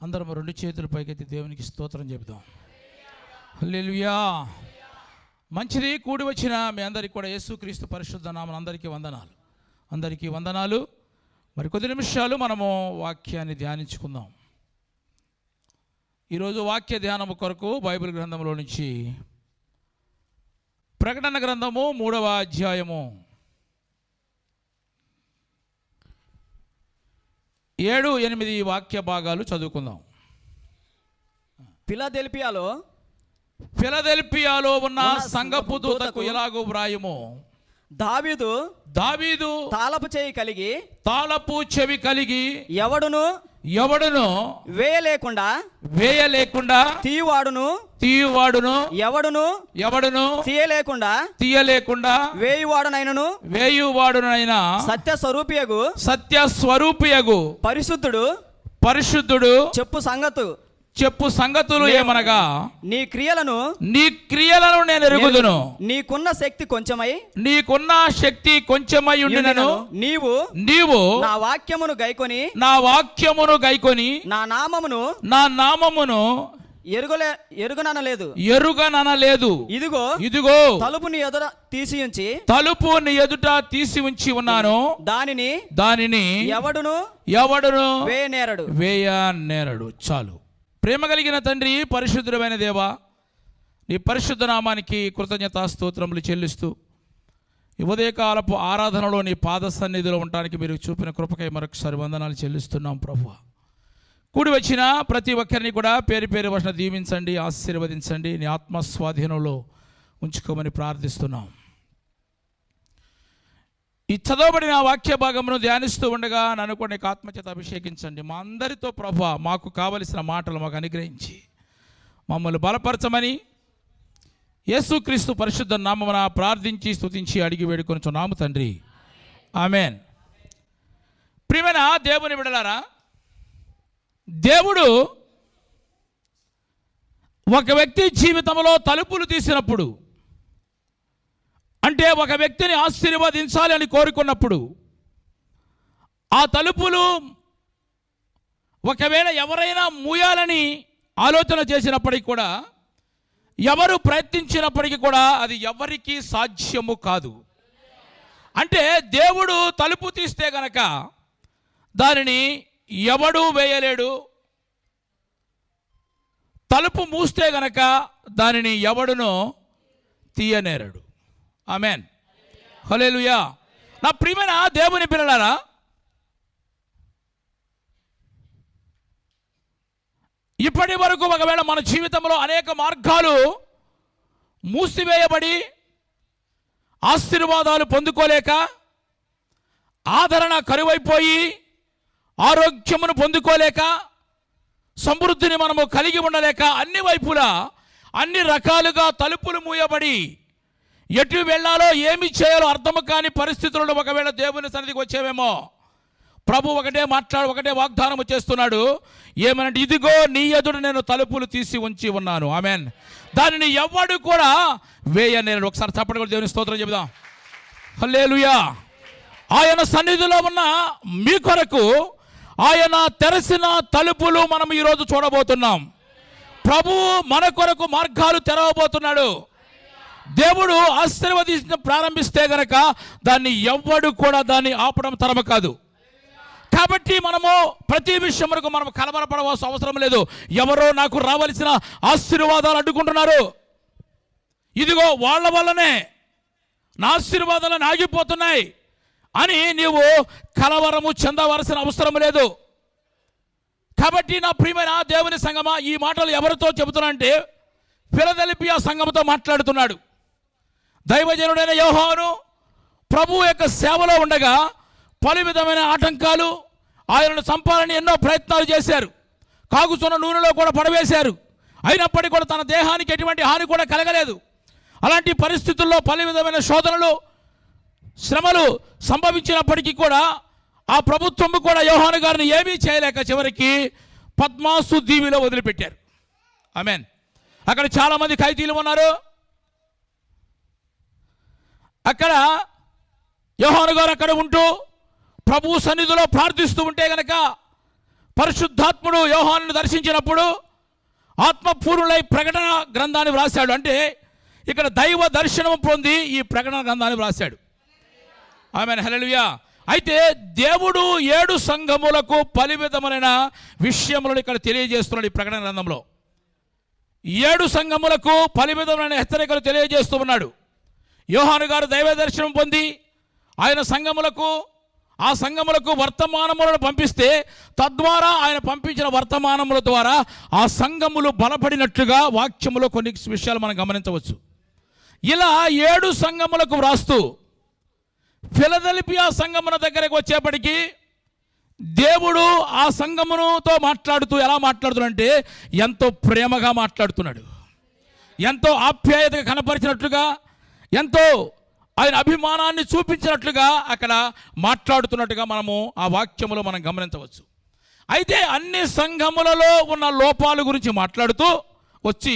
అందరం రెండు చేతుల పైకెత్తి దేవునికి స్తోత్రం చెబుదాం. హల్లెలూయా. మంచిది. కూడి వచ్చిన మీ అందరికీ కూడా యేసుక్రీస్తు పరిశుద్ధ నామమున అందరికీ వందనాలు. మరి కొద్ది నిమిషాలు మనము వాక్యాన్ని ధ్యానించుకుందాం. ఈరోజు వాక్య ధ్యానము కొరకు బైబిల్ గ్రంథంలో నుంచి ప్రకటన గ్రంథము 3వ అధ్యాయము 7-8 వాక్య భాగాలు చదువుకుందాం. ఫిలదెల్ఫియాలో ఉన్న సంఘపు దూతకు ఇలాగూ వ్రాయుము. దావీదు తాళపు చెవి కలిగి ఎవడును వేయలేకుండా తీయువాడును ఎవడును తీయలేకుండా వేయువాడునైనా సత్య స్వరూపియగు పరిశుద్ధుడు చెప్పు సంగతులు ఏమనగా, నీ క్రియలను నేను ఎరుగుదును. నీకున్న శక్తి కొంచెమై ఉండినను నీవు నా వాక్యమును గైకొని నా నామమును ఎరుగనలేదు. ఇదిగో తలుపు నీ ఎదుట తీసి ఉంచి ఉన్నాను. దానిని ఎవడును వేయనేరడు. చాలు. ప్రేమ కలిగిన తండ్రి, పరిశుద్ధుడైన దేవా, నీ పరిశుద్ధ నామానికి కృతజ్ఞతా స్తోత్రములు చెల్లిస్తూ ఈ ఉదయకాలపు ఆరాధనలో నీ పాద సన్నిధిలో ఉండటానికి మీరు చూపిన కృపకై మరొకసారి వందనాలు చెల్లిస్తున్నాం ప్రభువా. కూడి వచ్చిన ప్రతి ఒక్కరిని కూడా పేరు పేరు వచన దీవించండి, ఆశీర్వదించండి, నీ ఆత్మస్వాధీనంలో ఉంచుకోమని ప్రార్థిస్తున్నాం. ఈ చదవబడిన వాక్య భాగమును ధ్యానిస్తూ ఉండగా నన్ను కూడా నీకు ఆత్మచేత అభిషేకించండి. మా అందరితో ప్రభువా మాకు కావలసిన మాటలు మాకు అనుగ్రహించి మమ్మల్ని బలపరచమని యేసుక్రీస్తు పరిశుద్ధ నామమున ప్రార్థించి స్తుతించి అడిగి వేడుకొనుచున్నాము తండ్రి, ఆమెన్. ప్రియమైన దేవుని బిడ్డలారా, దేవుడు ఒక వ్యక్తి జీవితంలో తలుపులు తీసినప్పుడు, అంటే ఒక వ్యక్తిని ఆశీర్వదించాలి అని కోరుకున్నప్పుడు, ఆ తలుపులు ఒకవేళ ఎవరైనా మూయాలని ఆలోచన చేసినప్పటికీ కూడా, ఎవరు ప్రయత్నించినప్పటికీ కూడా అది ఎవరికీ సాధ్యము కాదు. అంటే దేవుడు తలుపు తీస్తే గనక దానిని ఎవడు వేయలేడు, తలుపు మూస్తే గనక దానిని ఎవడునో తీయనేరడు. ఆమెన్. హల్లెలూయా. నా ప్రియమైన దేవుని పిల్లలారా, ఇప్పటి వరకు ఒకవేళ మన జీవితంలో అనేక మార్గాలు మూసివేయబడి ఆశీర్వాదాలు పొందుకోలేక, ఆదరణ కరువైపోయి, ఆరోగ్యమును పొందుకోలేక, సమృద్ధిని మనము కలిగి ఉండలేక, అన్ని వైపులా అన్ని రకాలుగా తలుపులు మూయబడి ఎటు వెళ్ళాలో ఏమి చేయాలో అర్థం కాని పరిస్థితుల్లో ఒకవేళ దేవుని సన్నిధికి వచ్చేవేమో, ప్రభు ఒకటే వాగ్దానం చేస్తున్నాడు. ఏమనంటే, ఇదిగో నీ ఎదుట నేను తలుపులు తీసి ఉంచి ఉన్నాను. ఆమెన్. దానిని ఎవడు కూడా వేయనేరడు. ఒకసారి చప్పటి కూడా దేవుని స్తోత్రం చెబుదాం. హల్లెలూయా. ఆయన సన్నిధిలో ఉన్న మీ కొరకు ఆయన తెరచిన తలుపులు మనం ఈరోజు చూడబోతున్నాం. ప్రభు మన కొరకు మార్గాలు తెరవబోతున్నాడు. దేవుడు ఆశీర్వదించ ప్రారంభిస్తే గనక దాన్ని ఎవ్వడు కూడా దాన్ని ఆపడం తరమ కాదు. కాబట్టి మనము ప్రతి విషయం వరకు మనం కలవరపడవలసిన అవసరం లేదు. ఎవరో నాకు రావాల్సిన ఆశీర్వాదాలు అడ్డుకుంటున్నారు, ఇదిగో వాళ్ళ వల్లనే నా ఆశీర్వాదాలు ఆగిపోతున్నాయి అని నీవు కలవరము చెందవలసిన అవసరం లేదు. కాబట్టి నా ప్రియమైన దేవుని సంగమా, ఈ మాటలు ఎవరితో చెబుతున్నా అంటే ఫిలదెల్ఫియా సంఘముతో మాట్లాడుతున్నాడు. దైవజనుడైన యోహాను ప్రభు యొక్క సేవలో ఉండగా పలు విధమైన ఆటంకాలు, ఆయనను చంపాలని ఎన్నో ప్రయత్నాలు చేశారు. కాగుచున్న నూనెలో కూడా పడవేశారు. అయినప్పటికీ కూడా తన దేహానికి ఎటువంటి హాని కూడా కలగలేదు. అలాంటి పరిస్థితుల్లో పలు విధమైన శోధనలు, శ్రమలు సంభవించినప్పటికీ కూడా ఆ ప్రభుత్వము కూడా యోహాను గారిని ఏమీ చేయలేక చివరికి పద్మాసు దీవిలో వదిలిపెట్టారు. ఆమెన్. అక్కడ చాలామంది ఖైదీలు ఉన్నారు. అక్కడ యోహాను గారు అక్కడ ఉంటూ ప్రభు సన్నిధిలో ప్రార్థిస్తూ ఉంటే గనక పరిశుద్ధాత్ముడు యోహానును దర్శించినప్పుడు ఆత్మపూర్ణులై ప్రకటన గ్రంథాన్ని వ్రాశాడు. అంటే ఇక్కడ దైవ దర్శనం పొంది ఈ ప్రకటన గ్రంథాన్ని వ్రాశాడు. ఆమేన్, హల్లెలూయా. అయితే దేవుడు 7 సంఘములకు పరిమితమైన విషయములను ఇక్కడ తెలియజేస్తున్నాడు. ఈ ప్రకటన గ్రంథంలో 7 సంఘములకు పరిమితమైన హెచ్చరికలు తెలియజేస్తూ ఉన్నాడు. యోహాను గారు దైవ దర్శనం పొంది ఆయన ఆ సంఘములకు వర్తమానములను పంపిస్తే తద్వారా ఆయన పంపించిన వర్తమానముల ద్వారా ఆ సంఘములు బలపడినట్లుగా వాక్యములో కొన్ని విషయాలు మనం గమనించవచ్చు. ఇలా 7 సంఘములకు వ్రాస్తూ ఫిలదెల్ఫియా సంఘమున దగ్గరకు వచ్చేప్పటికీ దేవుడు ఆ సంఘముతో మాట్లాడుతూ ఎలా మాట్లాడుతున్నాడంటే ఎంతో ప్రేమగా మాట్లాడుతున్నాడు. ఎంతో ఆప్యాయతగా కనపరిచినట్లుగా, ఎంతో ఆయన అభిమానాన్ని చూపించినట్లుగా అక్కడ మాట్లాడుతున్నట్టుగా మనము ఆ వాక్యములో మనం గమనించవచ్చు. అయితే అన్ని సంఘములలో ఉన్న లోపాల గురించి మాట్లాడుతూ వచ్చి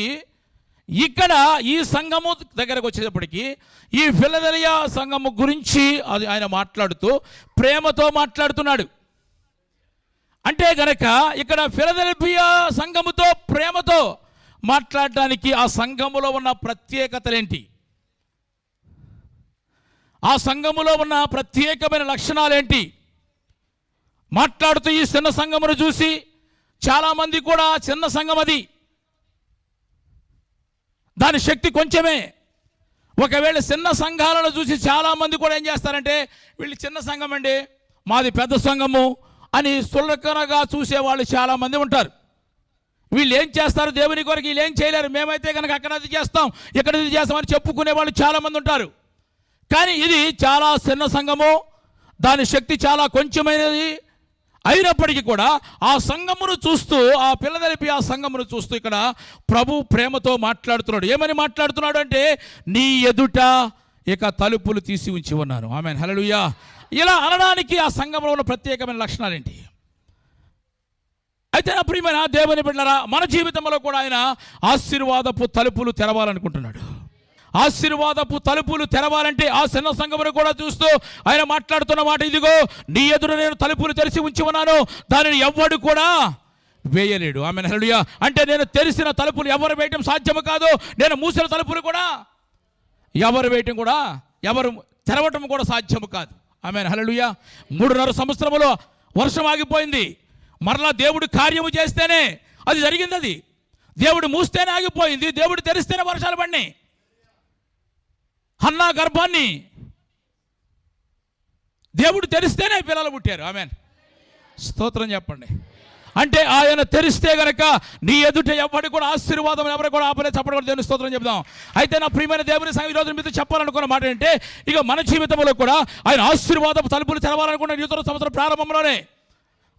ఇక్కడ ఈ సంఘము దగ్గరకు వచ్చేటప్పటికి ఈ ఫిలదెల్ఫియా సంఘము గురించి అది ఆయన మాట్లాడుతూ ప్రేమతో మాట్లాడుతున్నాడు. అంటే గనక ఇక్కడ ఫిలదెల్ఫియా సంఘముతో ప్రేమతో మాట్లాడడానికి ఆ సంఘములో ఉన్న ప్రత్యేకతలేంటి, ఆ సంఘములో ఉన్న ప్రత్యేకమైన లక్షణాలేంటి మాట్లాడుతూ ఈ చిన్న సంఘమును చూసి చాలామంది కూడా చిన్న సంఘం అది, దాని శక్తి కొంచెమే. ఒకవేళ చిన్న సంఘాలను చూసి చాలామంది కూడా ఏం చేస్తారంటే వీళ్ళు చిన్న సంఘం అండి, మాది పెద్ద సంఘము అని సులకనగా చూసేవాళ్ళు చాలామంది ఉంటారు. వీళ్ళు ఏం చేస్తారు దేవుని కొరకు, వీళ్ళు ఏం చేయలేరు, మేమైతే కనుక అక్కడ అది చేస్తాం ఇక్కడ ఇది చేస్తామని చెప్పుకునే వాళ్ళు చాలామంది ఉంటారు. కానీ ఇది చాలా చిన్న సంఘము, దాని శక్తి చాలా కొంచెమైనది అయినప్పటికీ కూడా ఆ సంఘమును చూస్తూ, ఆ ఫిలదెల్ఫియా సంఘమును చూస్తూ ఇక్కడ ప్రభు ప్రేమతో మాట్లాడుతున్నాడు. ఏమని మాట్లాడుతున్నాడు అంటే నీ ఎదుట ఇక తలుపులు తీసి ఉంచి ఉన్నాను. ఆమేన్, హల్లెలూయా. ఇలా అనడానికి ఆ సంఘంలో ఉన్న ప్రత్యేకమైన లక్షణాలు ఏంటి? అయితే నా ప్రియమైన దేవుని బిడ్డలారా, మన జీవితంలో కూడా ఆయన ఆశీర్వాదపు తలుపులు తెరవాలనుకుంటున్నాడు. ఆశీర్వాదపు తలుపులు తెరవాలంటే ఆ చిన్న సంఘమును కూడా చూస్తూ ఆయన మాట్లాడుతున్న మాట, ఇదిగో నీ ఎదురు నేను తలుపులు తెరిచి ఉంచి ఉన్నాను, దానిని ఎవ్వడు కూడా వేయలేడు. ఆమేన్, హల్లెలూయా. అంటే నేను తెరిచిన తలుపులు ఎవరు వేయటం సాధ్యము కాదు, నేను మూసిన తలుపులు కూడా ఎవరు వేయటం కూడా, ఎవరు తెరవటం కూడా సాధ్యము కాదు. ఆమేన్, హల్లెలూయా. 3.5 సంవత్సరములో వర్షం ఆగిపోయింది. మరలా దేవుడు కార్యము చేస్తేనే అది జరిగింది. అది దేవుడు మూస్తేనే ఆగిపోయింది, దేవుడు తెరిస్తేనే వర్షాలు పడినాయి. హన్నా గర్భాన్ని దేవుడు తెరిస్తేనే పిల్లలు పుట్టారు. ఆమేన్, స్తోత్రం చెప్పండి. అంటే ఆయన తెరిస్తే గనక నీ ఎదుట ఎవరి కూడా ఆశీర్వాదం ఎవరు కూడా ఆపలే. చెప్పడం కూడా దేవుని స్తోత్రం చెప్దాం. అయితే నా ప్రియమైన దేవుని సంగతి ఈరోజు మీతో చెప్పాలనుకున్న మాట ఏంటంటే, ఇక మన జీవితంలో కూడా ఆయన ఆశీర్వాదపు తలుపులు తెరవాలనుకున్న నూతన సంవత్సరం ప్రారంభంలోనే.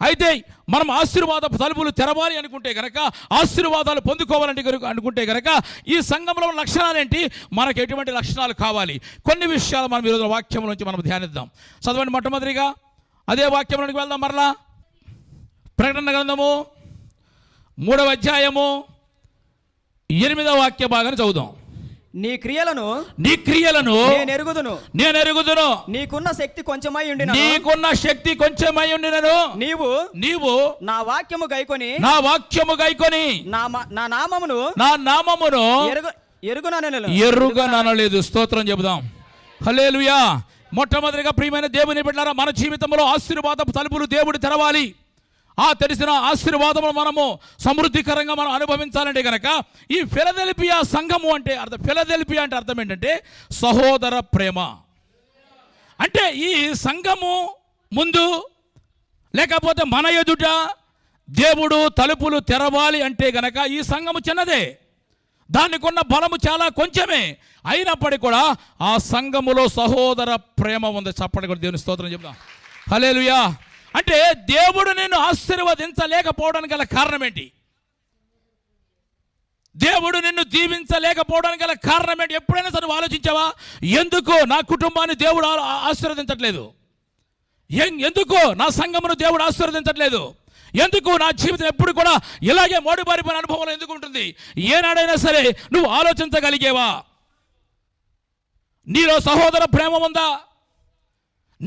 అయితే మనం ఆశీర్వాదపు తలుపులు తెరవాలి అనుకుంటే కనుక, ఆశీర్వాదాలు పొందుకోవాలంటే అనుకుంటే కనుక ఈ సంఘంలో లక్షణాలు ఏంటి, మనకు ఎటువంటి లక్షణాలు కావాలి, కొన్ని విషయాలు మనం ఈరోజు వాక్యం నుంచి మనం ధ్యానిద్దాం. చదవండి మొట్టమొదటిగా అదే వాక్యంలోనికి వెళ్దాం. మరలా ప్రకటన గ్రంథము 3వ అధ్యాయము 8వ వాక్య భాగాన్ని చదువుదాం. నీ క్రియలను నేను ఎరుగుదును, నీకున్న శక్తి కొంచెమై ఉండినను నీవు నా వాక్యము గైకొని నా నామమును ఎరుగనలేదు. స్తోత్రం చెబుదాం. హల్లెలూయా. మొట్టమొదటిగా ప్రియమైన దేవుని బిడ్డలారా, మన జీవితంలో ఆశీర్వాదపు తలుపులు దేవుడు తెరవాలి. ఆ తెలిసిన ఆశీర్వాదములు మనము సమృద్ధికరంగా మనం అనుభవించాలంటే కనుక ఈ ఫిలదెల్ఫియా సంఘము అంటే ఫిలదెల్ఫియా అంటే అర్థం ఏంటంటే సహోదర ప్రేమ. అంటే ఈ సంఘము ముందు లేకపోతే మన ఎదుట దేవుడు తలుపులు తెరవాలి అంటే గనక ఈ సంఘము చిన్నదే, దానికి ఉన్న బలము చాలా కొంచెమే, అయినప్పటికీ కూడా ఆ సంఘములో సహోదర ప్రేమ ఉంది. చప్పటి కూడా దేవుని స్తోత్రం చెప్దాం. హల్లెలూయా. అంటే దేవుడు నిన్ను ఆశీర్వదించలేకపోవడానికి గల కారణం ఏంటి? దేవుడు నిన్ను దీవించలేకపోవడానికి గల కారణం ఏంటి? ఎప్పుడైనా సరే ఆలోచించావా? ఎందుకు నా కుటుంబాన్ని దేవుడు ఆశీర్వదించట్లేదు? ఎందుకు నా సంఘమును దేవుడు ఆశీర్వదించట్లేదు? ఎందుకు నా జీవితం ఎప్పుడు కూడా ఇలాగే మోడిబారిపోయిన అనుభవంలో ఎందుకు ఉంటుంది? ఏనాడైనా సరే నువ్వు ఆలోచించగలిగేవా? నీలో సహోదర ప్రేమ ఉందా?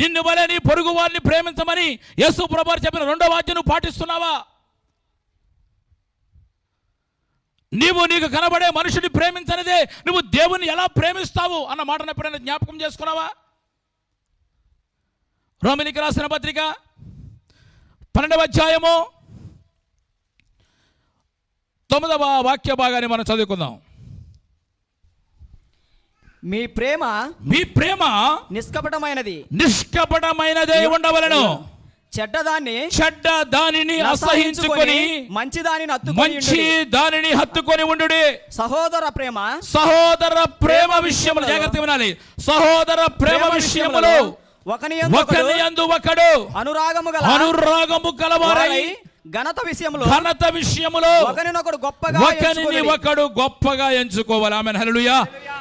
నిన్ను వలె నీ పొరుగు వారిని ప్రేమించమని యేసు ప్రభువు చెప్పిన రెండవ ఆజ్ఞ నువ్వు పాటిస్తున్నావా? నీకు కనబడే మనుషుని ప్రేమించనిదే నువ్వు దేవుని ఎలా ప్రేమిస్తావు అన్న మాటను ఎప్పుడైనా జ్ఞాపకం చేసుకున్నావా? రోమీయులకు రాసిన పత్రిక 12వ అధ్యాయము 9వ వాక్య భాగాన్ని మనం చదువుకుందాం. మీ ప్రేమ నిష్కపటమైనదే ఉండవలెను. చెడ్డ దానిని అసహించుకొని మంచి దానిని హత్తుకొని ఉండుడి. సహోదర ప్రేమ విషయములు జాగ్రత్తగా వినాలి. సహోదర ప్రేమ విషయములు ఒకని యందు ఒకడు అనురాగము కలవారై ఘనత విషయములో ఒకరిని ఒకడు గొప్పగా ఎంచుకోవాలి. ఆమేన్, హల్లెలూయా.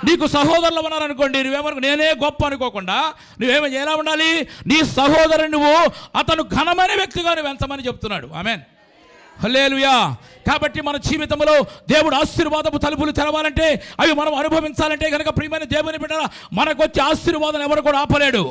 నీకు సహోదరులు ఉన్నారనుకోండి, నువ్వేమనుకో నేనే గొప్ప అనుకోకుండా నువ్వేమో ఎలా ఉండాలి? నీ సహోదరుని నువ్వు అతను ఘనమైన వ్యక్తిగా నువ్వు ఎంచమని చెప్తున్నాడు. ఆమేన్, హల్లెలూయా. కాబట్టి మన జీవితంలో దేవుడు ఆశీర్వాదపు తలుపులు తెరవాలంటే, అవి మనం అనుభవించాలంటే కనుక ప్రియమైన దేవుని బిడ్డలారా, మనకు వచ్చే ఆశీర్వాదం ఎవరు కూడా ఆపలేడు.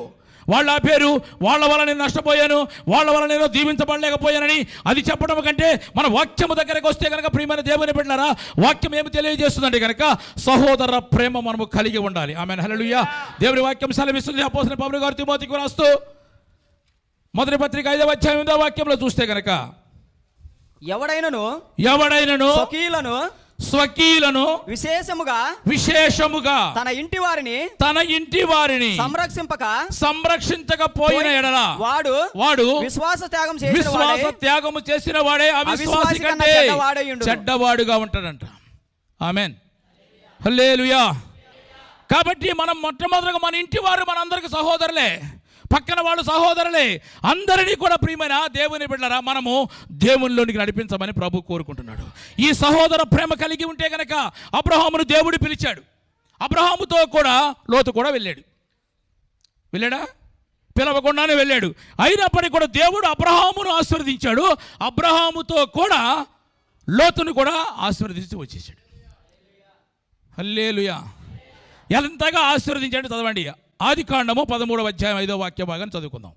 వాళ్ళు ఆపారు, వాళ్ళ వల్ల నేను నష్టపోయాను, వాళ్ళ వల్ల నేను దీవించబడలేకపోయానని అది చెప్పడం కంటే మన వాక్యము దగ్గరకు వస్తే కనుక ప్రియమైన దేవుని బిడ్డలారా, వాక్యం ఏమి తెలియజేస్తుందంటే కనుక సహోదర ప్రేమ మనము కలిగి ఉండాలి. ఆమేన్, హల్లెలూయా. దేవుని వాక్యం సెలవిస్తుంది. అపోస్తలుడైన పౌలు గారు తిమోతికి రాస్తూ మొదటి పత్రిక 5వ అధ్యాయం 8వ వాక్యంలో చూస్తే కనుక ఎవడైనను స్వకీయులను విశేషముగా తన ఇంటి వారిని సంరక్షించకపోయిన ఎడల వాడు విశ్వాస త్యాగము చేసిన వాడే అవిశ్వాసి కంటే చెడ్డవాడుగా ఉంటాడంట. ఆమేన్, హల్లెలూయా. కాబట్టి మనం మొట్టమొదటిగా మన ఇంటి వారు మనందరికి సహోదరులే, పక్కన వాళ్ళు సహోదరులే. అందరినీ కూడా ప్రియమైన దేవుని బిడ్డలారా మనము దేవునిలోనికి నడిపించమని ప్రభు కోరుకుంటున్నాడు. ఈ సహోదర ప్రేమ కలిగి ఉంటే కనుక అబ్రహామును దేవుడు పిలిచాడు. అబ్రహాముతో కూడా లోతు కూడా వెళ్ళాడా? పిలవకుండానే వెళ్ళాడు. అయినప్పటికీ కూడా దేవుడు అబ్రహామును ఆశీర్వదించాడు. అబ్రహాముతో కూడా లోతును కూడా ఆశీర్వదించి వచ్చేసాడు. హల్లెలూయా. ఎంతగా ఆశీర్వదించాడు చదవండి. ఆదికాండము 13వ అధ్యాయం 5వ వాక్య భాగాన్ని చదువుకుందాం.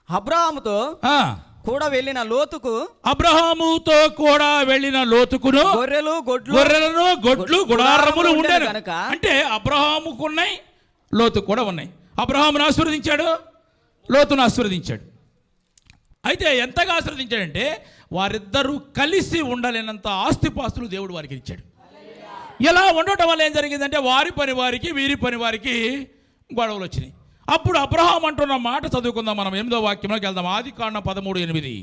అబ్రహాముతో కూడా వెళ్ళిన లోతుకును గొర్రెలను గొడ్లు గుడారములు ఉండేను. అంటే అబ్రహాముకున్నాయి, లోతుకు కూడా ఉన్నాయి. అబ్రహామును ఆశీర్వదించాడు, లోతును ఆశీర్వదించాడు. అయితే ఎంతగా ఆశీర్వదించాడంటే వారిద్దరూ కలిసి ఉండలేనంత ఆస్తిపాస్తులు దేవుడు వారికి ఇచ్చాడు. ఇలా ఉండటం వల్ల ఏం జరిగిందంటే వారి పని వారికి, వీరి పని వారికి గొడవలు వచ్చినాయి. అప్పుడు అబ్రహాం అంటున్న మాట చదువుకుందాం మనం. 8వ వాక్యంలోకి వెళ్దాం. ఆదికాండం 13:8.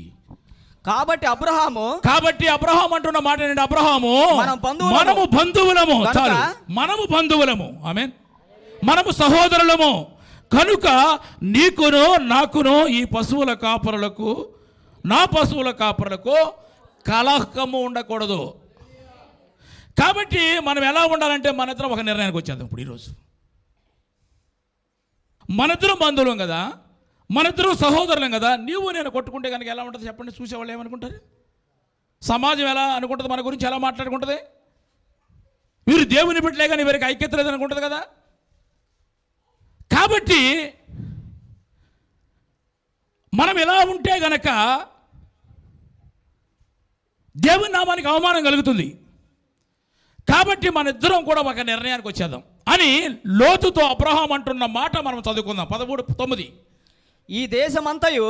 కాబట్టి అబ్రహాం అంటున్న మాట ఏంటంటే, అబ్రహాము మనము బంధువులము, చాలు మనము బంధువులము, ఆమేన్, మనము సహోదరులము కనుక నీకును నాకును ఈ పశువుల కాపరులకు నా పశువుల కాపరులకు కలహము ఉండకూడదు. కాబట్టి మనం ఎలా ఉండాలంటే మన ఇద్దరం ఒక నిర్ణయానికి వచ్చేద్దాం. ఇప్పుడు ఈరోజు మనిద్దరం బంధువులం కదా, మనిద్దరం సహోదరులం కదా. నీవు నేను కొట్టుకుంటే కనుక ఎలా ఉంటుంది చెప్పండి? చూసేవాళ్ళు ఏమనుకుంటారు? సమాజం ఎలా అనుకుంటుంది? మన గురించి ఎలా మాట్లాడుకుంటుంది? వీరు దేవుని బిడ్డలే కానీ వీరికి ఐక్యత లేదనుకుంటుంది కదా. కాబట్టి మనం ఎలా ఉంటే గనక దేవుని నామానికి అవమానం కలుగుతుంది. కాబట్టి మన ఇద్దరం కూడా ఒక నిర్ణయానికి వచ్చేద్దాం అని లోతుతో అబ్రహాం అంటున్న మాట మనం చదువుకుందాం. 13:9. ఈ దేశమంతయు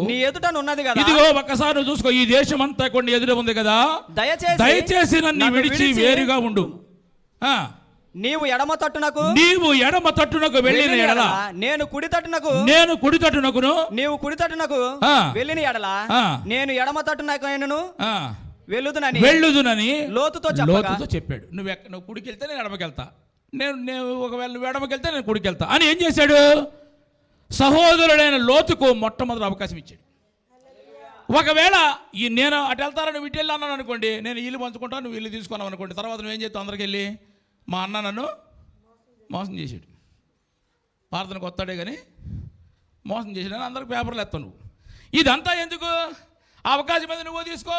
నీ ఎదుట ఉన్నది కదా. ఇదిగో ఒక్కసారి నువ్వు చూసుకో, ఈ దేశమంతా కొన్ని ఎదుట ఉంది కదా. దయచేసి నన్ను విడిచి వేరుగా ఉండు. నీవు ఎడమ తట్టునకు వెళ్ళిన ఎడల నేను కుడి తట్టునకును నీవు కుడి తట్టునకు వెళ్ళిన ఎడల నేను ఎడమ తట్టునకు వెళ్ళుదునని లోతుతో చెప్పాడు. నువ్వు కుడికి వెళ్తే నేను ఎడమకెళ్తా, నేను ఒకవేళ నువ్వు ఎడమకెళ్తే నేను కుడికి వెళ్తా అని ఏం చేశాడు? సహోదరుడైన లోతుకు మొట్టమొదటి అవకాశం ఇచ్చాడు. ఒకవేళ నేను అటు వెళ్తారా నువ్వు ఇటు వెళ్ళి అన్నాను అనుకోండి, నేను ఇల్లు పంచుకుంటాను, నువ్వు ఇల్లు తీసుకున్నావు అనుకోండి, తర్వాత నువ్వేం చేస్తావు? అందరికి వెళ్ళి మా అన్న నన్ను మోసం చేశాడు, ప్రార్థనకు వస్తాడే కానీ మోసం చేశాడని అందరికి పేపర్లు ఎత్తావు. నువ్వు ఇదంతా ఎందుకు? అవకాశం మీద నువ్వు తీసుకో.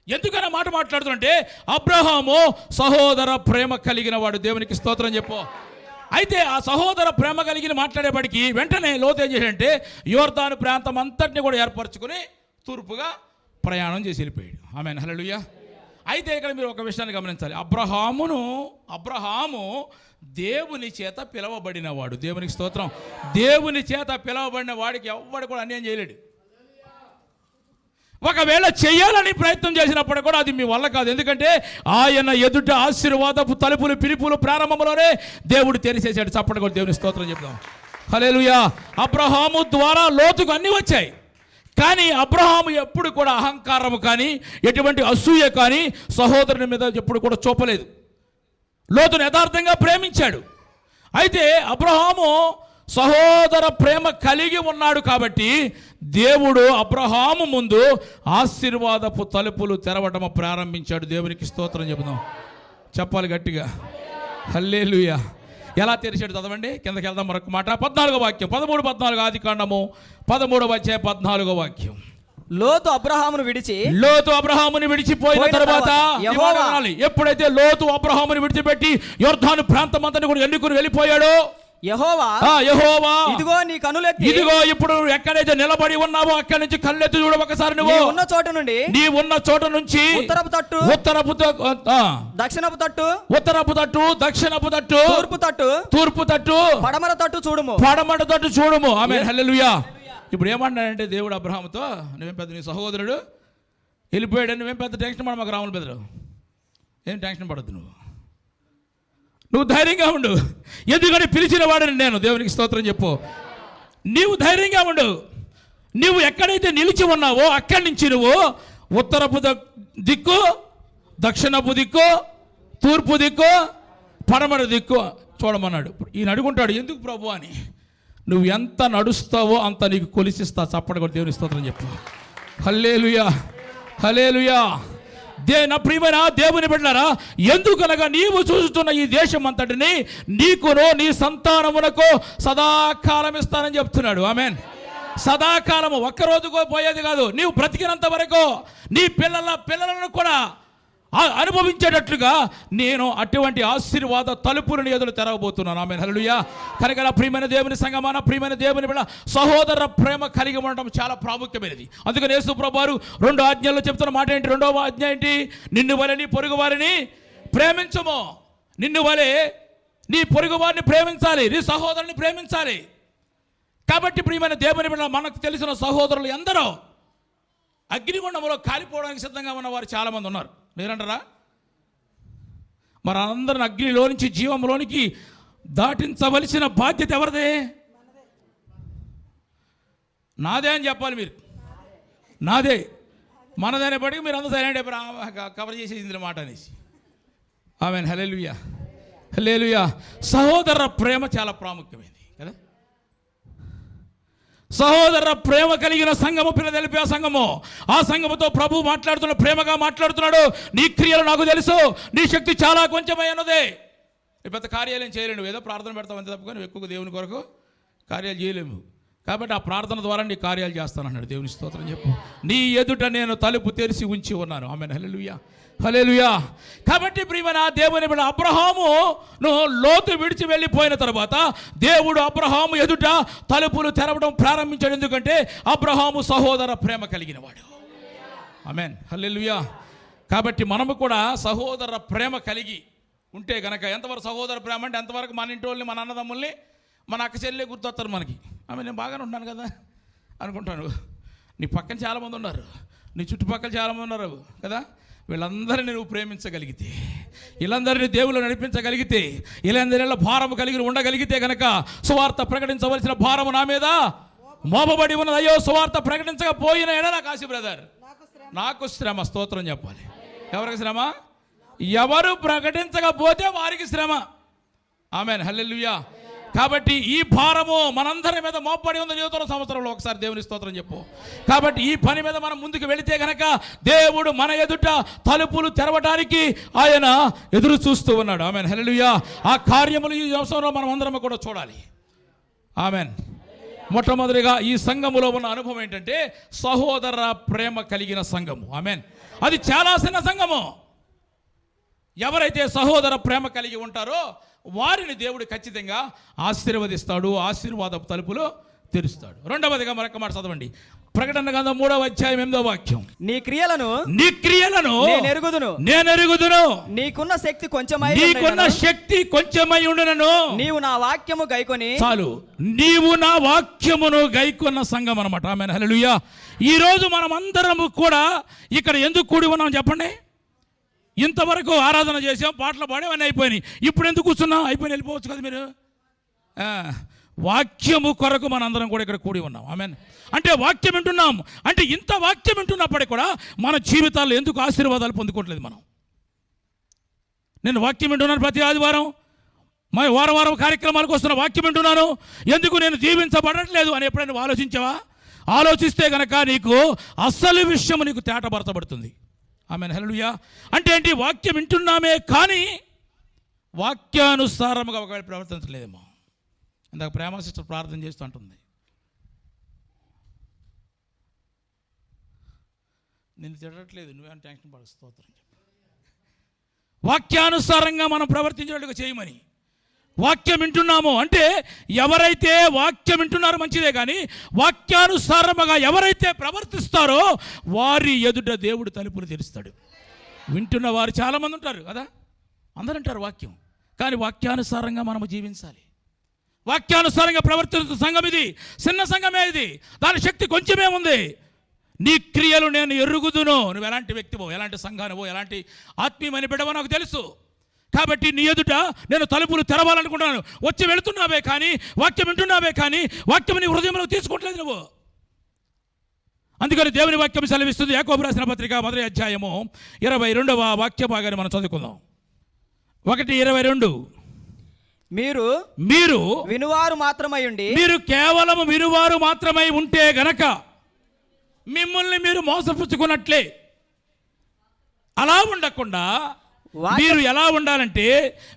ఎందుకన్నా మాట మాట్లాడుతుంటే అబ్రహాము సహోదర ప్రేమ కలిగిన వాడు. దేవునికి స్తోత్రం చెప్పు. అయితే ఆ సహోదర ప్రేమ కలిగిన మాట్లాడేపటికి వెంటనే లోతు ఏం చేశాడంటే యోర్దాను ప్రాంతం అంతటిని కూడా ఏర్పరచుకుని తూర్పుగా ప్రయాణం చేసి వెళ్ళిపోయాడు. ఆమేన్, హల్లెలూయా. అయితే ఇక్కడ మీరు ఒక విషయాన్ని గమనించాలి. అబ్రహాము దేవుని చేత పిలవబడినవాడు. దేవునికి స్తోత్రం. దేవుని చేత పిలవబడిన వాడికి ఎవ్వడు కూడా అన్యాయం చేయలేడు. ఒకవేళ చేయాలని ప్రయత్నం చేసినప్పుడు కూడా అది మీ వల్ల కాదు. ఎందుకంటే ఆయన ఎదుట ఆశీర్వాదపు తలుపులు పిలుపులు ప్రారంభంలోనే దేవుడు తెరిచేశాడు. చప్పటి కూడా దేవుని స్తోత్రం చెప్దాం. హల్లెలూయా. అబ్రహాము ద్వారా లోతుకు అన్నీ వచ్చాయి. కానీ అబ్రహాము ఎప్పుడు కూడా అహంకారము కానీ ఎటువంటి అసూయ కానీ సహోదరుని మీద ఎప్పుడు కూడా చూపలేదు. లోతును యథార్థంగా ప్రేమించాడు. అయితే అబ్రహాము సహోదర ప్రేమ కలిగి ఉన్నాడు కాబట్టి దేవుడు అబ్రహాము ముందు ఆశీర్వాదపు తలుపులు తెరవడం ప్రారంభించాడు. దేవునికి స్తోత్రం చెబుదాం. చెప్పాలి గట్టిగా. హల్లెలూయా. ఎలా తెరిచాడు చదవండి. కిందకి వెళ్దాం. మరొక మాట 14వ వాక్యం 13-14 ఆదికాండము 13వ అధ్యాయం 14వ వాక్యం. లోతు అబ్రహామును విడిచిపోయిన తర్వాత ఎప్పుడైతే లోతు అబ్రహామును విడిచిపెట్టి యొర్దాను ప్రాంతం అంతా కూడా ఎన్నుకుని వెళ్ళిపోయాడో యెహోవా ఇదిగో నీ కనులెత్తి ఇదిగో ఇప్పుడు ఎక్కడైతే నిలబడి ఉన్నావో అక్కడి నుంచి కళ్ళెత్తి చూడ ఒకసారి. నువ్వు నీ ఉన్న చోట నుంచి ఉత్తరపు తట్టు దక్షిణపు తట్టు తూర్పు తట్టు పడమర తట్టు చూడుము. ఆమేన్, హల్లెలూయా. ఇప్పుడు ఏమన్నాడంటే దేవుడు అబ్రహాముతో, నువ్వేం పెద్ద నీ సహోదరుడు వెళ్ళిపోయాడు, నువ్వేం పెద్ద టెన్షన్ పడ మాకు రాములు బెదరు, ఏం టెన్షన్ పడద్దు, నువ్వు ధైర్యంగా ఉండు, ఎందుకని పిలిచిన వాడిని నేను. దేవునికి స్తోత్రం చెప్పు. నీవు ధైర్యంగా ఉండు. నీవు ఎక్కడైతే నిలిచి ఉన్నావో అక్కడి నుంచి నువ్వు ఉత్తరపు దిక్కు, దక్షిణపు దిక్కు, తూర్పు దిక్కు, పడమర దిక్కు చూడమన్నాడు. ఈయన అడుగుంటాడు, ఎందుకు ప్రభు అని. నువ్వు ఎంత నడుస్తావో అంత నీకు కొలిసిస్తా. చప్పటి కూడా దేవుని స్తోత్రం చెప్పు. హల్లెలూయా, హల్లెలూయా. నా ప్రియమైన దేవుని బిడ్డలారా, ఎందుకనగా నీవు చూస్తున్న ఈ దేశం అంతటిని నీకును నీ సంతానమునకు సదాకాలం ఇస్తానని చెప్తున్నాడు. ఆమేన్. సదాకాలము ఒక్కరోజుకో పోయేది కాదు. నీవు బ్రతికినంత వరకు నీ పిల్లలను కూడా అనుభవించేటట్లుగా నేను అటువంటి ఆశీర్వాద తలుపులను ఎదురు తెరవబోతున్నాను. ఆమేన్, హల్లెలూయా. కనుక నా ప్రియమైన దేవుని సంగమా, నా ప్రియమైన దేవుని బిడ్డ, సహోదర ప్రేమ కలిగి ఉండడం చాలా ప్రాముఖ్యమైనది. అందుకని యేసు ప్రభువారు 2 ఆజ్ఞల్లో చెప్తున్న మాట ఏంటి? 2వ ఆజ్ఞ ఏంటి? నిన్ను వలె నీ పొరుగు వారిని ప్రేమించము. నిన్ను వలె నీ పొరుగు వారిని ప్రేమించాలి, నీ సహోదరుని ప్రేమించాలి. కాబట్టి ప్రియమైన దేవుని బిడ్డ, మనకు తెలిసిన సహోదరులు ఎందరో అగ్నిగుండంలో కాలిపోవడానికి సిద్ధంగా ఉన్నవారు చాలామంది ఉన్నారు, లేరంటారా? మరి అందరిని అగ్నిలో నుంచి జీవంలోనికి దాటించవలసిన బాధ్యత ఎవరిదే? నాదే అని చెప్పాలి మీరు. నాదే, మనదే అనేప్పటికీ మీరు అందరూ సరైన కవర్ చేసేసింది మాట అనేసి. ఆమేన్, హల్లెలూయా, హల్లెలూయా. సహోదర ప్రేమ చాలా ప్రాముఖ్యమైనది కదా. సహోదర ప్రేమ కలిగిన సంఘము ఫిలదెల్ఫియా సంఘము. ఆ సంఘముతో ప్రభు మాట్లాడుతున్నాడు, ప్రేమగా మాట్లాడుతున్నాడు. నీ క్రియలు నాకు తెలుసు, నీ శక్తి చాలా కొంచెమై ఉన్నదే. పెద్ద కార్యాలయం చేయలేము, ఏదో ప్రార్థన పెడతాం అంతే తప్ప ఎక్కువ దేవుని కొరకు కార్యాలు చేయలేము. కాబట్టి ఆ ప్రార్థన ద్వారా నీ కార్యాలు చేస్తానన్నాడు. దేవుని స్తోత్రం చెప్పు. నీ ఎదుట నేను తలుపు తెరిచి ఉంచి ఉన్నాను. ఆమేన్, హల్లెలూయా, హల్లెలూయా. కాబట్టి ప్రియమైన దేవుని బిడ్డ, అబ్రహామును లోతు విడిచి వెళ్ళిపోయిన తర్వాత దేవుడు అబ్రహాము ఎదుట తలుపులు తెరవడం ప్రారంభించాడు. ఎందుకంటే అబ్రహాము సహోదర ప్రేమ కలిగిన వాడు. ఆమేన్, హల్లెలూయా. కాబట్టి మనము కూడా సహోదర ప్రేమ కలిగి ఉంటే గనక, ఎంతవరకు సహోదర ప్రేమ అంటే ఎంతవరకు మన ఇంటి వాళ్ళని, మన అన్నదమ్ముల్ని, మన అక్క చెల్లెలే గుర్తొస్తారు మనకి. ఆమె నేను బాగానే ఉన్నాను కదా అనుకుంటాను. నీ పక్కన చాలామంది ఉన్నారు, నీ చుట్టుపక్కల చాలామంది ఉన్నారు కదా. వీళ్ళందరినీ నువ్వు ప్రేమించగలిగితే, వీళ్ళందరినీ దేవుళ్ళు నడిపించగలిగితే, వీళ్ళందరిలో భారము కలిగి ఉండగలిగితే కనుక, సువార్త ప్రకటించవలసిన భారము నా మీద మోపబడి ఉన్నది. అయ్యో, సువార్త ప్రకటించకపోయిన ఎడ నాకు ఆశ బ్రదర్, నాకు శ్రమ. స్తోత్రం చెప్పాలి. ఎవరికి శ్రమ? ఎవరు ప్రకటించకపోతే వారికి శ్రమ. ఆమేన్, హల్లెలూయా. కాబట్టి ఈ భారము మనందరి మీద మోపబడి ఉంది. నూతన సంవత్సరంలో ఒకసారి దేవుని స్తోత్రం చెప్పు. కాబట్టి ఈ పని మీద మనం ముందుకు వెళితే గనక దేవుడు మన ఎదుట తలుపులు తెరవడానికి ఆయన ఎదురు చూస్తూ ఉన్నాడు. ఆమేన్, హల్లెలూయా. ఆ కార్యములు ఈ సంవత్సరంలో మనం అందరం కూడా చూడాలి. ఆమేన్. మొట్టమొదటిగా ఈ సంఘములో ఉన్న అనుభవం ఏంటంటే సహోదర ప్రేమ కలిగిన సంఘము. ఆమేన్. అది చాలా చిన్న సంఘము. ఎవరైతే సహోదర ప్రేమ కలిగి ఉంటారో వారిని దేవుడు ఖచ్చితంగా ఆశీర్వదిస్తాడు, ఆశీర్వాదపు తలుపులు తెరుస్తాడు. రెండవదిగా మరొక మాట చదవండి, ప్రకటన గ్రంథం 3వ అధ్యాయం 8వ వాక్యం. నీ క్రియలను నేను ఎరుగుదును, నీకున్న శక్తి కొంచెమై ఉండునను, నీవు నా వాక్యము గైకొని. చాలు, నీవు నా వాక్యమును గైకొన్న సంఘం అన్నమాట. ఆమేన్, హల్లెలూయా. ఈ రోజు మనం అందరము కూడా ఇక్కడ ఎందుకు కూడి ఉన్నాం చెప్పండి? ఇంతవరకు ఆరాధన చేసాం, పాటలు పాడాం, అన్నీ అయిపోయినాయి. ఇప్పుడు ఎందుకు కూర్చున్నాం? అయిపోయి వెళ్ళిపోవచ్చు కదా మీరు. వాక్యము కొరకు మనందరం కూడా ఇక్కడ కూడి ఉన్నాం. ఆమేన్. అంటే వాక్యం వింటున్నాం అంటే ఇంత వాక్యం వింటున్నప్పటికీ కూడా మన జీవితాల్లో ఎందుకు ఆశీర్వాదాలు పొందుకోవట్లేదు మనం? నేను వాక్యం వింటున్నాను, ప్రతి ఆదివారం వారం వారం కార్యక్రమాలకు వస్తున్న వాక్యం వింటున్నాను, ఎందుకు నేను జీవించబడట్లేదు అని ఎప్పుడైనా ఆలోచించావా? ఆలోచిస్తే కనుక నీకు అసలు విషయం నీకు తేటపరచబడుతుంది. ఆమేన్, హల్లెలూయా. అంటే ఏంటి? వాక్యం వింటున్నామే కానీ వాక్యానుసారముగా ఒకవేళ ప్రవర్తించలేదేమో. ఇందాక ప్రేమ సిస్టర్ ప్రార్థన చేస్తూ అంటుంది, నేను తిట్టట్లేదు, నువ్వేమో టెన్షన్ పడ, స్తోత్రం చెప్పు. వాక్యానుసారంగా మనం ప్రవర్తించేట్టుగా చేయమని. వాక్యం వింటున్నాము అంటే ఎవరైతే వాక్యం వింటున్నారో మంచిదే, కానీ వాక్యానుసారముగా ఎవరైతే ప్రవర్తిస్తారో వారి ఎదుట దేవుడు తలుపులు తెరుస్తాడు. వింటున్న వారు చాలామంది ఉంటారు కదా, అందరూ అంటారు వాక్యం, కానీ వాక్యానుసారంగా మనము జీవించాలి. వాక్యానుసారంగా ప్రవర్తిస్తున్న సంఘం ఇది, చిన్న సంఘమే ఇది, దాని శక్తి కొంచెమే ఉంది. నీ క్రియలు నేను ఎరుగుదును. నువ్వు ఎలాంటి వ్యక్తివో, ఎలాంటి సంఘానివో, ఎలాంటి ఆత్మీయమైన బిడ్డవో నాకు తెలుసు. కాబట్టి నీ ఎదుట నేను తలుపులు తెరవాలనుకుంటున్నాను. వచ్చి వెళుతున్నావే కానీ, వాక్యం వింటున్నావే కానీ, వాక్యం నీ హృదయంలో తీసుకోవట్లేదు నువ్వు. అందుకని దేవుని వాక్యం సెలవిస్తుంది. యాకోబు రాసిన పత్రిక 1వ అధ్యాయము 22వ వాక్య భాగాన్ని మనం చదువుకుందాం. 1:22. మీరు వినువారు మాత్రమై ఉండి, మీరు కేవలం వినువారు మాత్రమై ఉంటే గనక మిమ్మల్ని మీరు మోసపుచ్చుకున్నట్లే. అలా ఉండకుండా మీరు ఎలా ఉండాలంటే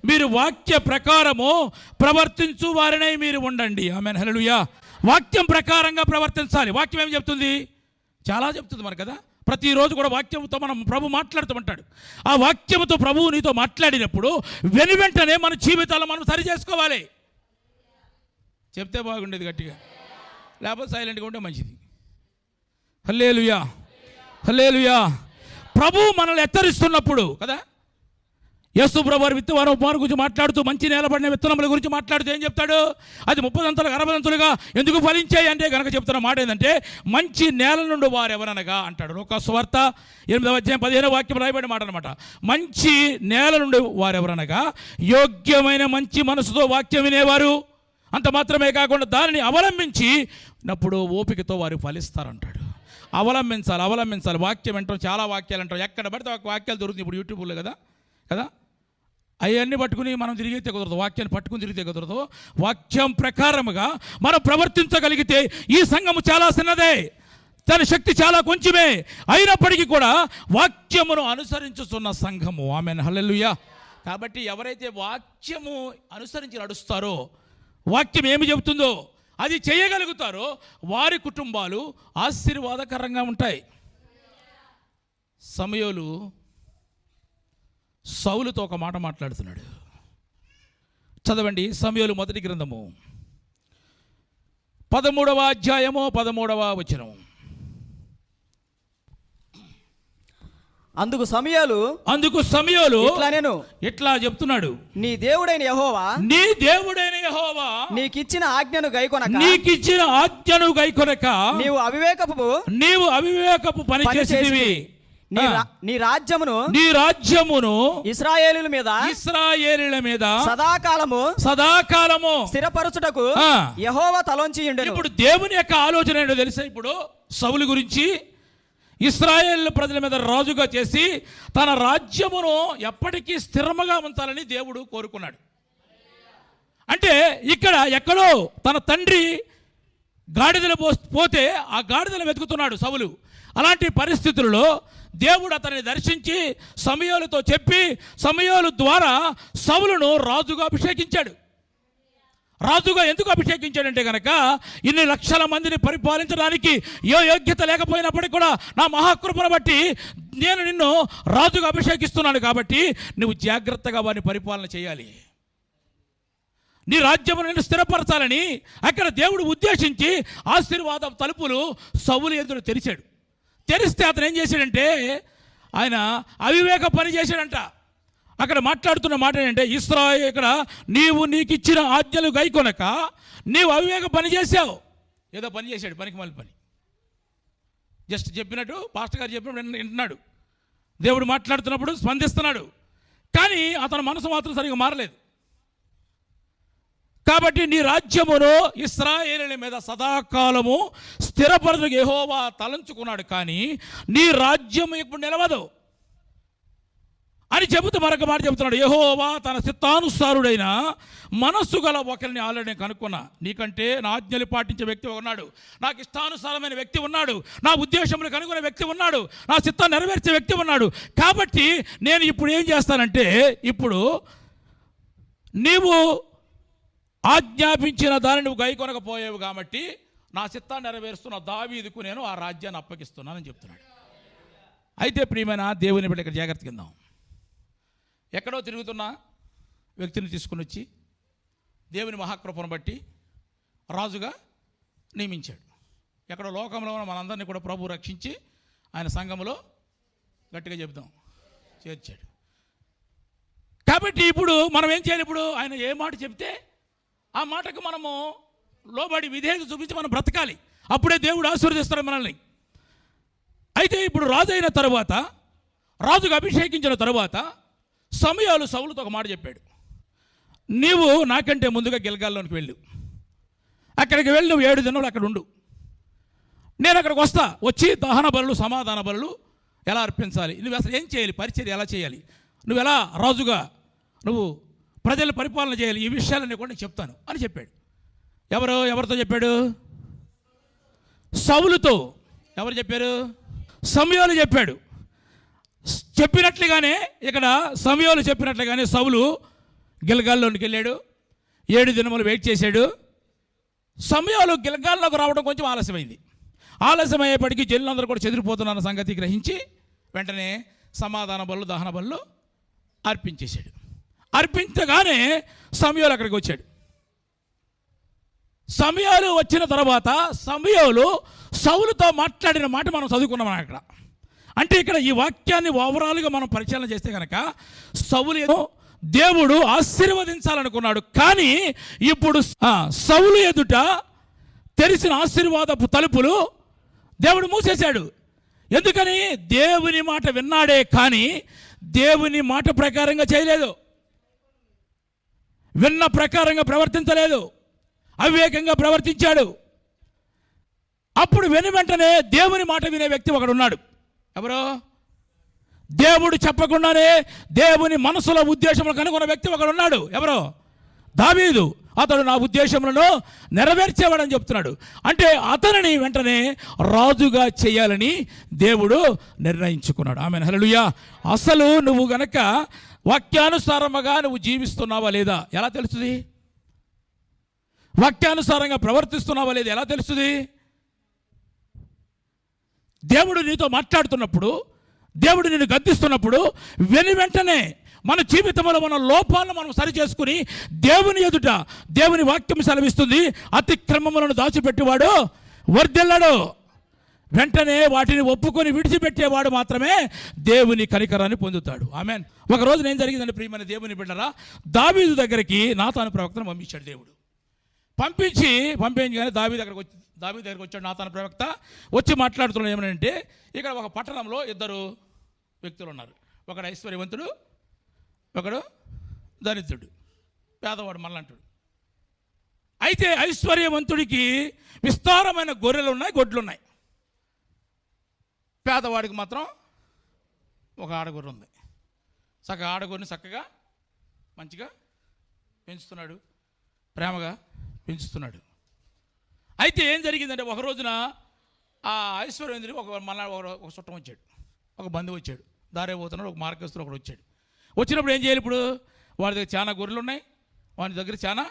మీరు వాక్య ప్రకారము ప్రవర్తించు వారినై మీరు ఉండండి. ఆమేన్, హల్లెలూయా. వాక్యం ప్రకారంగా ప్రవర్తించాలి. వాక్యం ఏం చెప్తుంది? చాలా చెప్తుంది మనకు కదా. ప్రతిరోజు కూడా వాక్యంతో మనం ప్రభు మాట్లాడుతూ ఆ వాక్యంతో ప్రభువు నీతో మాట్లాడినప్పుడు వెంటనే మన జీవితాలను మనం సరి చేసుకోవాలి. చెప్తే బాగుండేది గట్టిగా, లేకపోతే సైలెంట్గా ఉంటే మంచిది. హల్లెలూయా, హల్లెలూయా. ప్రభు మనల్ని హెచ్చరిస్తున్నప్పుడు కదా, యేసు ప్రభు వారి విత్తనం గురించి మాట్లాడుతూ మంచి నేలబడిన విత్తనముల గురించి మాట్లాడుతూ ఏం చెప్తాడు? అది 30 అంతలుగా 60 అంతలుగా ఎందుకు ఫలించాయి అంటే కనుక చెప్తున్న మాట ఏంటంటే మంచి నేల నుండి వారు ఎవరనగా అంటాడు. లూకా సువార్త 8వ అధ్యాయం 15వ వాక్యం రాయబడిన మాట అనమాట. మంచి నేల నుండి వారు ఎవరనగా యోగ్యమైన మంచి మనసుతో వాక్యం వినేవారు, అంత మాత్రమే కాకుండా దానిని అవలంబించినప్పుడు ఓపికతో వారు ఫలిస్తారంటాడు. అవలంబించాలి. వాక్యం వింటాం, చాలా వాక్యాలు అంటాం, ఎక్కడ పడితే ఒక వాక్యాలు దొరుకుతుంది ఇప్పుడు యూట్యూబ్లో కదా. అవన్నీ పట్టుకుని మనం తిరిగితే కుదరదు, వాక్యాన్ని పట్టుకుని తిరిగితే కుదరదు. వాక్యం ప్రకారముగా మనం ప్రవర్తించగలిగితే ఈ సంఘము చాలా చిన్నదే, దాని శక్తి చాలా కొంచెమే, అయినప్పటికీ కూడా వాక్యమును అనుసరించుతున్న సంఘము. ఆమేన్, హల్లెలూయా. కాబట్టి ఎవరైతే వాక్యము అనుసరించి నడుస్తారో, వాక్యం ఏమి చెబుతుందో అది చేయగలుగుతారో వారి కుటుంబాలు ఆశీర్వాదకరంగా ఉంటాయి. సమూయేలు సౌలుతో ఒక మాట మాట్లాడుతున్నాడు. చదవండి, సమూయేలు మొదటి గ్రంథము 13వ అధ్యాయము 13వ వచనం. అందుకు సమూయేలు ఇట్లా చెప్తున్నాడు, నీ దేవుడైన యెహోవా నీకిచ్చిన ఆజ్ఞను గైకొనక నీవు అవివేకపు పని చేసితివి. నీ రాజ్యమును ఇశ్రాయేలీయుల మీద సదాకాలము స్థిరపరచుటకు యెహోవా తలంచి ఉండెను. ఇప్పుడు దేవుని యొక్క ఆలోచన ఏంటో తెలుసా? ఇప్పుడు సౌలు గురించి ఇశ్రాయేలు ప్రజల మీద రాజుగా చేసి తన రాజ్యమును ఎప్పటికీ స్థిరముగా ఉంచాలని దేవుడు కోరుకున్నాడు. అంటే ఇక్కడ ఎక్కడో తన తండ్రి గాడిదలు పోతే ఆ గాడిదలు వెతుకుతున్నాడు సౌలు. అలాంటి పరిస్థితుల్లో దేవుడు అతన్ని దర్శించి సమూయేలుతో చెప్పి సమూయేలు ద్వారా సౌలును రాజుగా అభిషేకించాడు. రాజుగా ఎందుకు అభిషేకించాడంటే కనుక ఇన్ని లక్షల మందిని పరిపాలించడానికి ఏ యోగ్యత లేకపోయినప్పటికీ కూడా నా మహాకృపను బట్టి నేను నిన్ను రాజుగా అభిషేకిస్తున్నాను కాబట్టి నువ్వు జాగ్రత్తగా వారిని పరిపాలన చేయాలి. నీ రాజ్యమును నేను స్థిరపరచాలని అక్కడ దేవుడు ఉద్దేశించి ఆశీర్వాద తలుపులు సౌలు ఎదురు తెరిచాడు. తెరిస్తే అతను ఏం చేశాడంటే ఆయన అవివేక పని చేశాడంట. అక్కడ మాట్లాడుతున్న మాట ఏంటంటే, ఇశ్రాయేలు ఇక్కడ నీకు ఇచ్చిన ఆజ్ఞలు గైకొనక నీవు అవివేక పని చేశావు. ఏదో పని చేశాడు, పనికి మళ్ళీ పని. జస్ట్ చెప్పినట్టు పాస్టర్ గారు చెప్పినప్పుడు వింటున్నాడు, దేవుడు మాట్లాడుతున్నప్పుడు స్పందిస్తున్నాడు, కానీ అతని మనసు మాత్రం సరిగా మారలేదు. కాబట్టి నీ రాజ్యమును ఇశ్రాయేలుల మీద సదాకాలము స్థిరపరచుటకు యెహోవా తలంచుకున్నాడు, కానీ నీ రాజ్యము ఇప్పుడు నిలవదు అని చెబుతూ మరొక మాట చెబుతున్నాడు. యెహోవా తన చిత్తానుసారుడైన మనస్సు గల ఒకరిని ఆల్రెడీ కనుక్కున్నా. నీకంటే నా ఆజ్ఞలు పాటించే వ్యక్తి ఉన్నాడు, నాకు ఇష్టానుసారమైన వ్యక్తి ఉన్నాడు, నా ఉద్దేశములు కనుక్కునే వ్యక్తి ఉన్నాడు, నా చిత్తాన్ని నెరవేర్చే వ్యక్తి ఉన్నాడు. కాబట్టి నేను ఇప్పుడు ఏం చేస్తానంటే, ఇప్పుడు నీవు ఆజ్ఞాపించిన దాన్ని నువ్వు గైకొనకపోయావు కాబట్టి నా చిత్తాన్ని నెరవేరుస్తున్న దావీదుకు నేను ఆ రాజ్యాన్ని అప్పగిస్తున్నానని చెప్తున్నాడు. అయితే ప్రియమైన దేవుని బిడ్డ, ఇక్కడ జాగ్రత్త కిందాం. ఎక్కడో తిరుగుతున్న వ్యక్తిని తీసుకుని వచ్చి దేవుని మహాకృపను బట్టి రాజుగా నియమించాడు. ఎక్కడో లోకంలో ఉన్న మనందరినీ కూడా ప్రభు రక్షించి ఆయన సంఘములో గట్టిగా చెబుదాం చేర్చాడు. కాబట్టి ఇప్పుడు మనం ఏం చేయాలి? ఇప్పుడు ఆయన ఏ మాట చెప్తే ఆ మాటకు మనము లోబడి విధేయత చూపించి మనం బ్రతకాలి. అప్పుడే దేవుడు ఆశీర్వదిస్తాడు మనల్ని. అయితే ఇప్పుడు రాజు అయిన తర్వాత, రాజుగా అభిషేకించిన తరువాత సమూయేలు సౌలుతో ఒక మాట చెప్పాడు, నీవు నాకంటే ముందుగా గిల్గాల్లోనికి వెళ్ళు, అక్కడికి వెళ్ళి నువ్వు 7 దినాలు అక్కడ ఉండు, నేను అక్కడికి వస్తా, వచ్చి దహన బలులు సమాధాన బలులు ఎలా అర్పించాలి, నువ్వు అసలు ఏం చేయాలి, పరిచర్య ఎలా చేయాలి, నువ్వు ఎలా రాజుగా నువ్వు ప్రజలు పరిపాలన చేయాలి, ఈ విషయాలన్నీ కూడా నేను చెప్తాను అని చెప్పాడు. ఎవరితో చెప్పాడు? సౌలుతో. ఎవరు చెప్పారు? సమూయేలు చెప్పాడు. చెప్పినట్లుగానే ఇక్కడ సమూయేలు చెప్పినట్లుగానే సౌలు గిల్గాల్లోనికి వెళ్ళాడు. 7 దినములు వెయిట్ చేశాడు. సమూయేలు గిల్గాల్లోకి రావడం కొంచెం ఆలస్యమైంది. ఆలస్యమయ్యేపటికి జనులందరూ కూడా చెదిరిపోతున్న సంగతి గ్రహించి వెంటనే సమాధాన బలులు దహన బలులు అర్పించేశాడు. అర్పించగానే సమూయేలు అక్కడికి వచ్చాడు. సమూయేలు వచ్చిన తర్వాత సమూయేలు సౌలుతో మాట్లాడిన మాట మనం చదువుకున్నాం అక్కడ. అంటే ఇక్కడ ఈ వాక్యాన్ని ఓవరాల్గా మనం పరిశీలన చేస్తే కనుక సౌలు దేవుడు ఆశీర్వదించాలనుకున్నాడు, కానీ ఇప్పుడు సౌలు ఎదుట తెరిచిన ఆశీర్వాదపు తలుపులు దేవుడు మూసేశాడు. ఎందుకని? దేవుని మాట విన్నాడే కానీ దేవుని మాట ప్రకారంగా చేయలేదు, విన్న ప్రకారంగా ప్రవర్తించలేదు, అవివేకంగా ప్రవర్తించాడు. అప్పుడు వెంటనే దేవుని మాట వినే వ్యక్తి ఒకడు ఉన్నాడు. ఎవరో? దేవుడు చెప్పకుండానే దేవుని మనసులో ఉద్దేశములు కనుగొన్న వ్యక్తి ఒకడు ఉన్నాడు. ఎవరో? దావీదు. అతడు నా ఉద్దేశములను నెరవేర్చేవాడని చెప్తున్నాడు. అంటే అతనిని వెంటనే రాజుగా చేయాలని దేవుడు నిర్ణయించుకున్నాడు. ఆమేన్, హల్లెలూయా. అసలు నువ్వు గనక వాక్యానుసారముగా నువ్వు జీవిస్తున్నావా లేదా ఎలా తెలుస్తుంది? వాక్యానుసారంగా ప్రవర్తిస్తున్నావా లేదా ఎలా తెలుస్తుంది? దేవుడు నీతో మాట్లాడుతున్నప్పుడు, దేవుడు నిన్ను గద్దిస్తున్నప్పుడు వెంటనే మన జీవితంలో మన లోపాలను మనం సరి చేసుకుని దేవుని ఎదుట దేవుని వాక్యం సెలవిస్తుంది, అతిక్రమములను దాచిపెట్టేవాడు వర్ధిల్లడు. వెంటనే వాటిని ఒప్పుకొని విడిచిపెట్టేవాడు మాత్రమే దేవుని కనికరాన్ని పొందుతాడు. ఆమేన్. ఒక రోజున ఏం జరిగిందంటే ప్రియమైన దేవుని బిడ్డరా, దావీదు దగ్గరికి నాతాను ప్రవక్తను పంపించాడు దేవుడు. పంపించగానే దావీదు దగ్గరికి వచ్చాడు నాతాను ప్రవక్త. వచ్చి మాట్లాడుతున్నాడు ఏమనంటే, ఇక్కడ ఒక పట్టణంలో 2 వ్యక్తులు ఉన్నారు. ఒకడు ఐశ్వర్యవంతుడు, ఒకడు దరిద్రుడు, పేదవాడు మళ్ళంటాడు. అయితే ఐశ్వర్యవంతుడికి విస్తారమైన గొర్రెలు ఉన్నాయి, గొడ్లు ఉన్నాయి. పేదవాడికి మాత్రం ఒక ఆడగొర్రె ఉంది. ఆడగొర్రెని చక్కగా మంచిగా పెంచుతున్నాడు, ప్రేమగా పెంచుతున్నాడు. అయితే ఏం జరిగిందంటే ఒక రోజున ఆ ఐశ్వర్యవంతుడికి ఒక చుట్టం వచ్చాడు, ఒక బంధువు వచ్చాడు, దారే పోతున్నాడు. ఒక మార్గస్తుడు ఒకడు వచ్చాడు. వచ్చినప్పుడు ఏం చేయాలి? ఇప్పుడు వాడి దగ్గర చాలా గొర్రెలు ఉన్నాయి, వాడి దగ్గర చాలా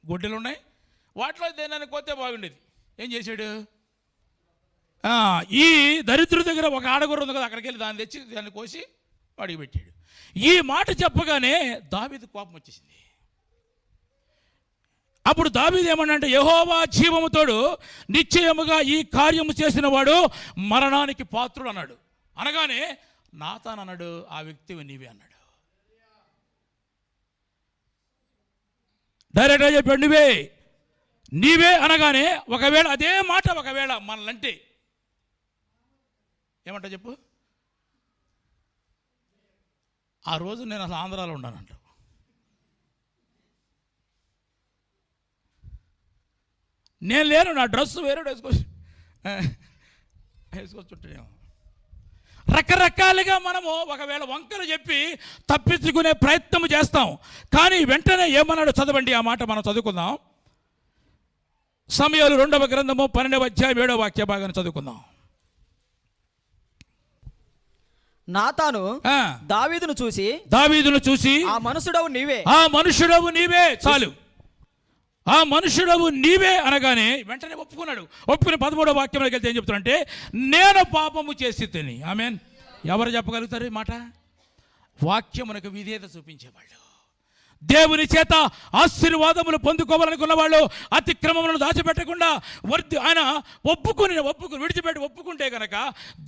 గొడ్డెలు ఉన్నాయి. వాటిలో దేనానికి పోతే బాగుండేది. ఏం చేశాడు? ఈ దరిద్రుడి దగ్గర ఒక ఆడగొర్రె ఉంది కదా, అక్కడికి వెళ్ళి దాన్ని తెచ్చి దాన్ని కోసి వాడికి పెట్టాడు. ఈ మాట చెప్పగానే దావీదు కోపం వచ్చేసింది. అప్పుడు దావీదు ఏమన్నాడంటే, యెహోవా జీవముతోడు నిశ్చయముగా ఈ కార్యము చేసిన వాడు మరణానికి పాత్రుడు అన్నాడు. అనగానే నాతాన్ అన్నాడు, ఆ వ్యక్తివి నీవే అన్నాడు. డైరెక్ట్గా చెప్పాడు, నీవే అనగానే ఒకవేళ అదే మాట ఒకవేళ మనలంటే ఏమంటా చెప్పు. ఆ రోజు నేను అసలు ఆంధ్రాలో ఉన్నానంట. నేను లేను, నా డ్రెస్ వేరే వేసుకొచ్చుంటానేమో. రకరకాలుగా మనము ఒకవేళ వంకలు చెప్పి తప్పించుకునే ప్రయత్నం చేస్తాం. కానీ వెంటనే ఏమన్నాడు చదవండి, ఆ మాట మనం చదువుకుందాం. సమయాలు 2వ గ్రంథము 12వ అధ్యాయం 7వ వాక్య భాగాన్ని చదువుకుందాం. నాతాను దావీదును చూసి ఆ మనుషుడవు నీవే చాలు, ఆ మనుషుడవు నీవే అనగానే వెంటనే ఒప్పుకున్నాడు. ఒప్పుకుని 13వ వాక్యంలోకి వెళ్తే ఏం చెప్తున్నాడంటే, నేను పాపము చేసి తిని. ఆమేన్. ఎవరు చెప్పగలుగుతారు ఈ మాట? వాక్యమునకు విధేయత చూపించేవాళ్ళు, దేవుని చేత ఆశీర్వాదములు పొందుకోవాలనుకున్న వాళ్ళు, అతిక్రమములను దాచిపెట్టకుండా ఆయన ఒప్పుకుని ఒప్పుకుంటే కనుక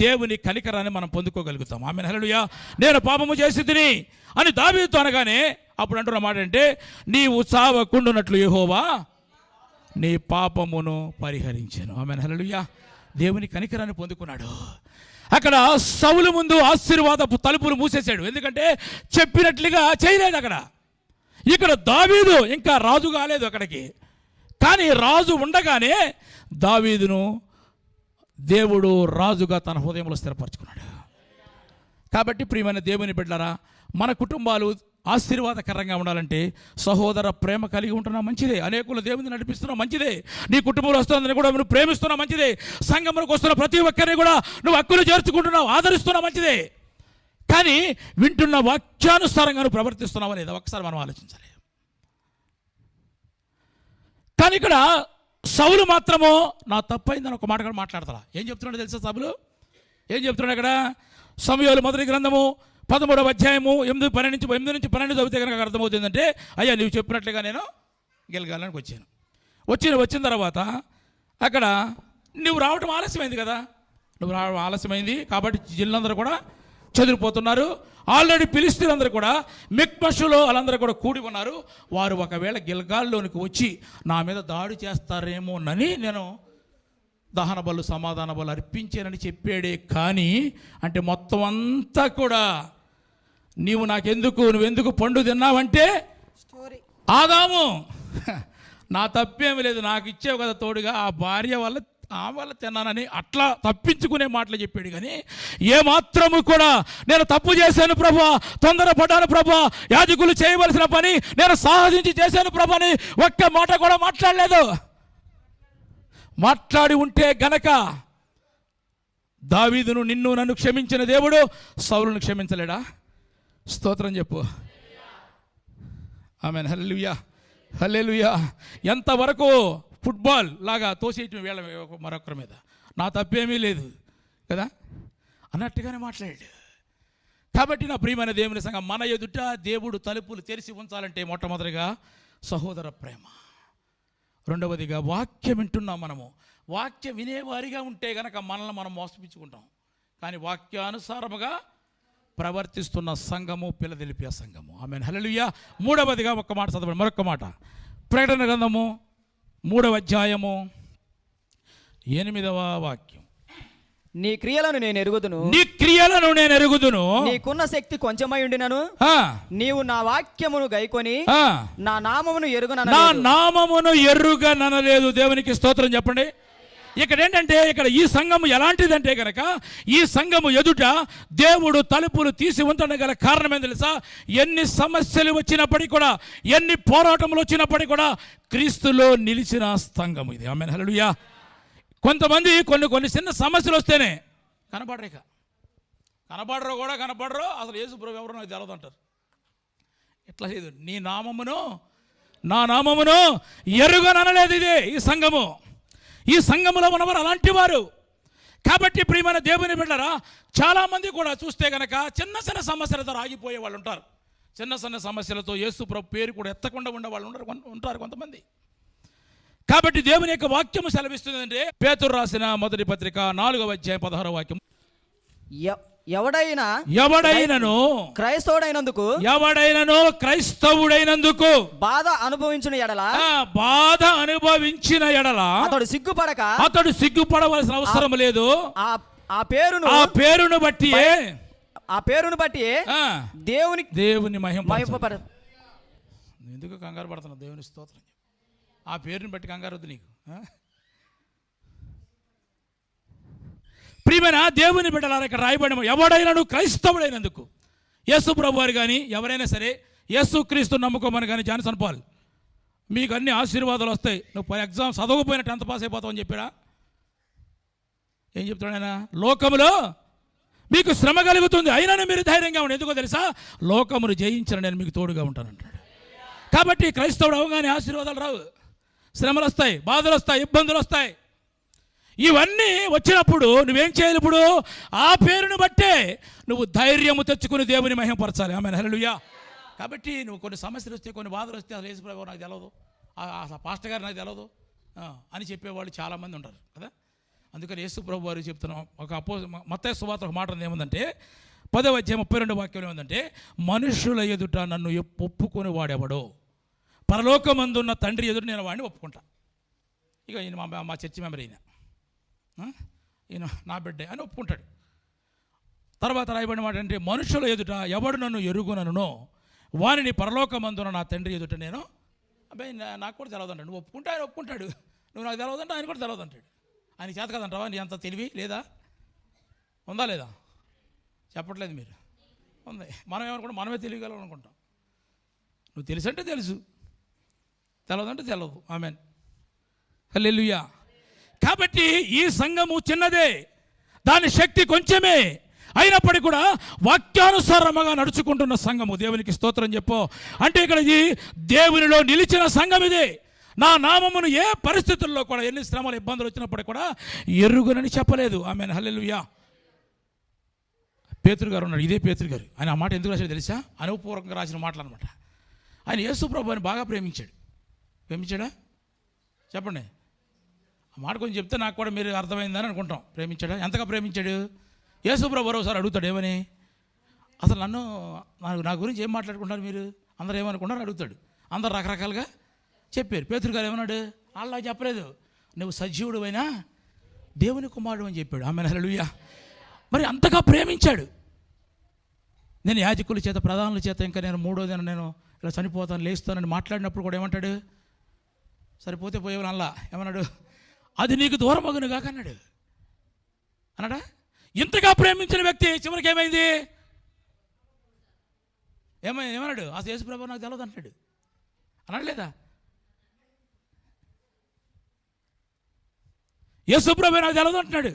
దేవుని కనికరాన్ని మనం పొందుకోగలుగుతాం. ఆమేన్. హల్లెలూయా. నేను పాపము చేసి తిని అని దావీదుతో అనగానే అప్పుడు అంటున్న మాట అంటే, నీవు చావకుండునట్లు యెహోవా నీ పాపమును పరిహరించాను. ఆమేన్. హల్లెలూయా. దేవుని కనికరాన్ని పొందుకున్నాడు. అక్కడ సౌలు ముందు ఆశీర్వాదపు తలుపులు మూసేశాడు, ఎందుకంటే చెప్పినట్లుగా చేయలేదు. ఇక్కడ దావీదు ఇంకా రాజు కాలేదు అక్కడికి. కానీ రాజు ఉండగానే దావీదును దేవుడు రాజుగా తన హృదయంలో స్థిరపరచుకున్నాడు. కాబట్టి ప్రియమైన దేవుని బిడ్డలారా, మన కుటుంబాలు ఆశీర్వాదకరంగా ఉండాలంటే సహోదర ప్రేమ కలిగి ఉంటున్నా మంచిదే, అనేకులు దేవుని నడిపిస్తున్నా మంచిదే, నీ కుటుంబంలో వస్తున్నదని కూడా నువ్వు ప్రేమిస్తున్నా మంచిదే, సంఘంలోకి వస్తున్న ప్రతి ఒక్కరిని కూడా నువ్వు హక్కులు చేర్చుకుంటున్నావు, ఆదరిస్తున్నా మంచిదే. కానీ వింటున్న వాక్యానుసారంగా నువ్వు ప్రవర్తిస్తున్నావు అనేది ఒకసారి మనం ఆలోచించాలి. కానీ ఇక్కడ సౌలు మాత్రము నా తప్పైందని ఒక మాట కూడా మాట్లాడతారా. ఏం చెప్తున్నాడు తెలుసా సభలు? ఏం చెప్తున్నాడు అక్కడ? సమూయేలు మొదటి గ్రంథము 13వ అధ్యాయము 8 నుంచి 12 చదివితే కనుక అర్థమవుతుందంటే, అయ్యా నువ్వు చెప్పినట్లుగా నేను గెలగాలని వచ్చిన తర్వాత అక్కడ నువ్వు రావటం ఆలస్యమైంది కదా, నువ్వు రావడం ఆలస్యమైంది కాబట్టి జిల్లందరూ కూడా చెదిరిపోతున్నారు. ఆల్రెడీ ఫిలిష్తీయులందరూ కూడా మిక్మషులో వాళ్ళందరూ కూడా కూడి ఉన్నారు. వారు ఒకవేళ గిల్గాల్లోనికి వచ్చి నా మీద దాడి చేస్తారేమోనని నేను దహన బలు సమాధాన బలు అర్పించానని చెప్పాడే. కానీ అంటే మొత్తం అంతా కూడా నువ్వెందుకు పండు తిన్నావంటే ఆదాము నా తప్పేమి లేదు, నాకు ఇచ్చేవు కదా తోడుగా, ఆ భార్య వల్ల తిన్నానని అట్లా తప్పించుకునే మాటలు చెప్పాడు. కానీ ఏమాత్రము కూడా నేను తప్పు చేశాను ప్రభువా, తొందరపడ్డాను ప్రభువా, యాజకులు చేయవలసిన పని నేను సాహసించి చేశాను ప్రభు అని ఒక్క మాట కూడా మాట్లాడలేదు. మాట్లాడి ఉంటే గనక దావీదును నన్ను క్షమించిన దేవుడు సౌలును క్షమించలేడా? స్తోత్రం చెప్పు. ఆమేన్. హల్లెలూయా, హల్లెలూయా. ఎంతవరకు ఫుట్బాల్ లాగా తోసేయటం వీళ్ళ మరొకరి మీద, నా తప్పేమీ లేదు కదా అన్నట్టుగానే మాట్లాడాడు. కాబట్టి నా ప్రియమైన దేవుని సంఘం, మన ఎదుట దేవుడు తలుపులు తెరిచి ఉంచాలంటే మొట్టమొదటిగా సహోదర ప్రేమ, రెండవదిగా వాక్యం వింటున్నాం. మనము వాక్యం వినేవారిగా ఉంటే కనుక మనల్ని మనం మోసపించుకుంటాం. కానీ వాక్యానుసారముగా ప్రవర్తిస్తున్న సంఘము పిల్లదెలిపే సంఘము. ఆమేన్. హల్లెలూయా. మూడవదిగా ఒక్క మాట చదవండి, మరొక మాట. ప్రకటన గ్రంథము 3వ అధ్యాయము 8వ వాక్యం. నీ క్రియలను నేను ఎరుగుదును, నీకున్న శక్తి కొంచెమై ఉండినను నీవు నా వాక్యమును గైకొని నా నామమును ఎరుగనలేదు. దేవునికి స్తోత్రం చెప్పండి. ఇక్కడ ఏంటంటే, ఇక్కడ ఈ సంఘము ఎలాంటిదంటే కనుక, ఈ సంఘము ఎదుట దేవుడు తలుపులు తీసి ఉంచడం గల కారణం ఏం తెలుసా? ఎన్ని సమస్యలు వచ్చినప్పటికీ కూడా, ఎన్ని పోరాటములు వచ్చినప్పటికీ కూడా క్రీస్తులో నిలిచిన సంఘము ఇది. ఆమేన్. హల్లెలూయా. కొంతమంది కొన్ని చిన్న సమస్యలు వస్తేనే కనబడరు, అసలు యేసు ప్రభు ఎవరో నాకు తెలవదు అంటారు. ఇట్లా లేదు. నా నామమును ఎరుగననలేదు ఇదే ఈ సంఘము. ఈ సంఘములో ఉన్నవారు అలాంటి వారు. కాబట్టి ప్రియమైన దేవుని బిడ్డలారా, చాలామంది కూడా చూస్తే కనుక చిన్న చిన్న సమస్యలతో ఆగిపోయే వాళ్ళు ఉంటారు. చిన్న చిన్న సమస్యలతో యేసు ప్రభు పేరు కూడా ఎత్తకుండా ఉండే వాళ్ళు ఉంటారు కొంతమంది. కాబట్టి దేవుని యొక్క వాక్యము సెలవిస్తుంది అంటే, పేతురు రాసిన మొదటి పత్రిక 4వ అధ్యాయం 16వ వాక్యం, ఎవడైనను క్రైస్తవుడైనందుకు బాధ అనుభవించిన ఎడల అతడు సిగ్గుపడవలసిన అవసరం లేదు. ఆ పేరును బట్టి దేవుని మహిమ. ఎందుకు కంగారు పడుతున్నావు? దేవుని స్తోత్రం. ఆ పేరుని బట్టి కంగారు వద్దు నీకు. ప్రియమైన దేవుని బిడ్డలారా, ఇక్కడ రాయబడిన ఎవడైనాను క్రైస్తవుడైనందుకు, యేసు ప్రభు వారు కానీ ఎవరైనా సరే యేసు క్రీస్తు నమ్ముకోమని కానీ జాన్సన్ పాల్, మీకు అన్ని ఆశీర్వాదాలు వస్తాయి. నువ్వు ఎగ్జామ్ చదవకపోయినా 10th పాస్ అయిపోతావని చెప్పాడా? ఏం చెప్తాడు ఆయన? లోకములో మీకు శ్రమ కలుగుతుంది, అయినా మీరు ధైర్యంగా ఉండి. ఎందుకో తెలుసా? లోకమును జయించిన నేను మీకు తోడుగా ఉంటానంటాడు. కాబట్టి క్రైస్తవుడు అవగానే ఆశీర్వాదాలు రావు, శ్రమలు వస్తాయి, బాధలు వస్తాయి, ఇబ్బందులు వస్తాయి. ఇవన్నీ వచ్చినప్పుడు నువ్వేం చేయాలి? ఇప్పుడు ఆ పేరును బట్టే నువ్వు ధైర్యము తెచ్చుకుని దేవుని మహిమపరచాలి. ఆమేన్, హల్లెలూయా. కాబట్టి నువ్వు కొన్ని సమస్యలు వస్తే, కొన్ని బాధలు వస్తే, అసలు యేసు ప్రభు నాకు తెలియదు, అసలు పాస్టర్ గారు నాకు తెలియదు అని చెప్పేవాళ్ళు చాలామంది ఉంటారు కదా. అందుకని యేసు ప్రభు వారు చెప్తున్నాం, ఒక మత్తయి సువార్త ఒక మాట ఏముందంటే, 10వ అధ్యాయం 32వ వాక్యం ఏముందంటే, మనుషుల ఎదుట నన్ను ఒప్పుకొని వాడెవడో పరలోకమందున్న తండ్రి ఎదుట నేను వాడిని ఒప్పుకుంటా. ఇక ఈయన మా చర్చి మెంబర్, ఈయన నా బిడ్డే అని ఒప్పుకుంటాడు. తర్వాత రాయబడిన మాట అంటే, మనుషుల ఎదుట ఎవడు నన్ను ఎరుగుననునో వారిని పరలోకమందున నా తండ్రి ఎదుట నేను, అబ్బాయి నాకు కూడా తెలవదంటాడు. నువ్వు ఒప్పుకుంటే ఆయన ఒప్పుకుంటాడు, నువ్వు నాకు తెలవదంటే ఆయన కూడా తెలవదంటాడు. ఆయన చేత కదంటావా? నీ అంత తెలివి లేదా? ఉందా లేదా? చెప్పట్లేదు మీరు. ఉంది. మనం ఏమనుకుంటాం? మనమే తెలియగలం అనుకుంటాం. నువ్వు తెలుసు అంటే తెలుసు, తెలవదంటే తెలవదు. ఆమేన్, హల్లెలూయా. కాబట్టి ఈ సంఘము చిన్నదే, దాని శక్తి కొంచెమే, అయినప్పటికీ కూడా వాక్యానుసారముగా నడుచుకుంటున్న సంఘము. దేవునికి స్తోత్రం చెప్పు. అంటే ఇక్కడ ఈ దేవునిలో నిలిచిన సంఘం ఇదే. నా నామమును ఏ పరిస్థితుల్లో కూడా, ఎన్ని శ్రమలు ఇబ్బందులు వచ్చినప్పటికీ కూడా ఎరుగునని చెప్పలేదు. ఆమేన్, హల్లెలూయా. పేతురు గారు ఉన్నారు, ఇదే పేతురు గారు. ఆయన ఆ మాట ఎందుకు రాశాడు తెలుసా? అనుపూర్వకంగా రాసిన మాటలు అనమాట. ఆయన యేసు ప్రభువుని బాగా ప్రేమించాడు. ప్రేమించాడా? చెప్పండి. ఆ మాట కొంచెం చెప్తే నాకు కూడా మీరు అర్థమైందని అనుకుంటాం. ప్రేమించాడా? ఎంతగా ప్రేమించాడు? యేసు ప్రభు ఒకసారి అడుగుతాడు, ఏమని? అసలు నా గురించి ఏం మాట్లాడుకుంటారు మీరు, అందరూ ఏమనుకుంటారు అడుగుతాడు. అందరు రకరకాలుగా చెప్పారు. పేతురు గారు ఏమన్నాడు? అలా చెప్పలేదు, నువ్వు సజీవుడు అయినా దేవుని కుమారుడు అని చెప్పాడు. ఆమేన్, హల్లెలూయా. మరి అంతగా ప్రేమించాడు. నేను యాజకుల చేత, ప్రధానుల చేత, ఇంకా నేను 3వ దినం నేను ఇలా చనిపోతాను, లేస్తానని మాట్లాడినప్పుడు కూడా ఏమంటాడు? సరిపోతే పోయేవాళ్ళు అలా ఏమన్నాడు? అది నీకు దూరం అగును కాక అన్నాడు. అన్నాడా? ఇంతగా ప్రేమించిన వ్యక్తి చివరికి ఏమైంది? ఏమన్నాడు? అసలు యేసు ప్రభువు నాకు తెలియదు అంటాడు. అన్నాడు లేదా? యేసు ప్రభువు నాకు తెలియదు అంటున్నాడు.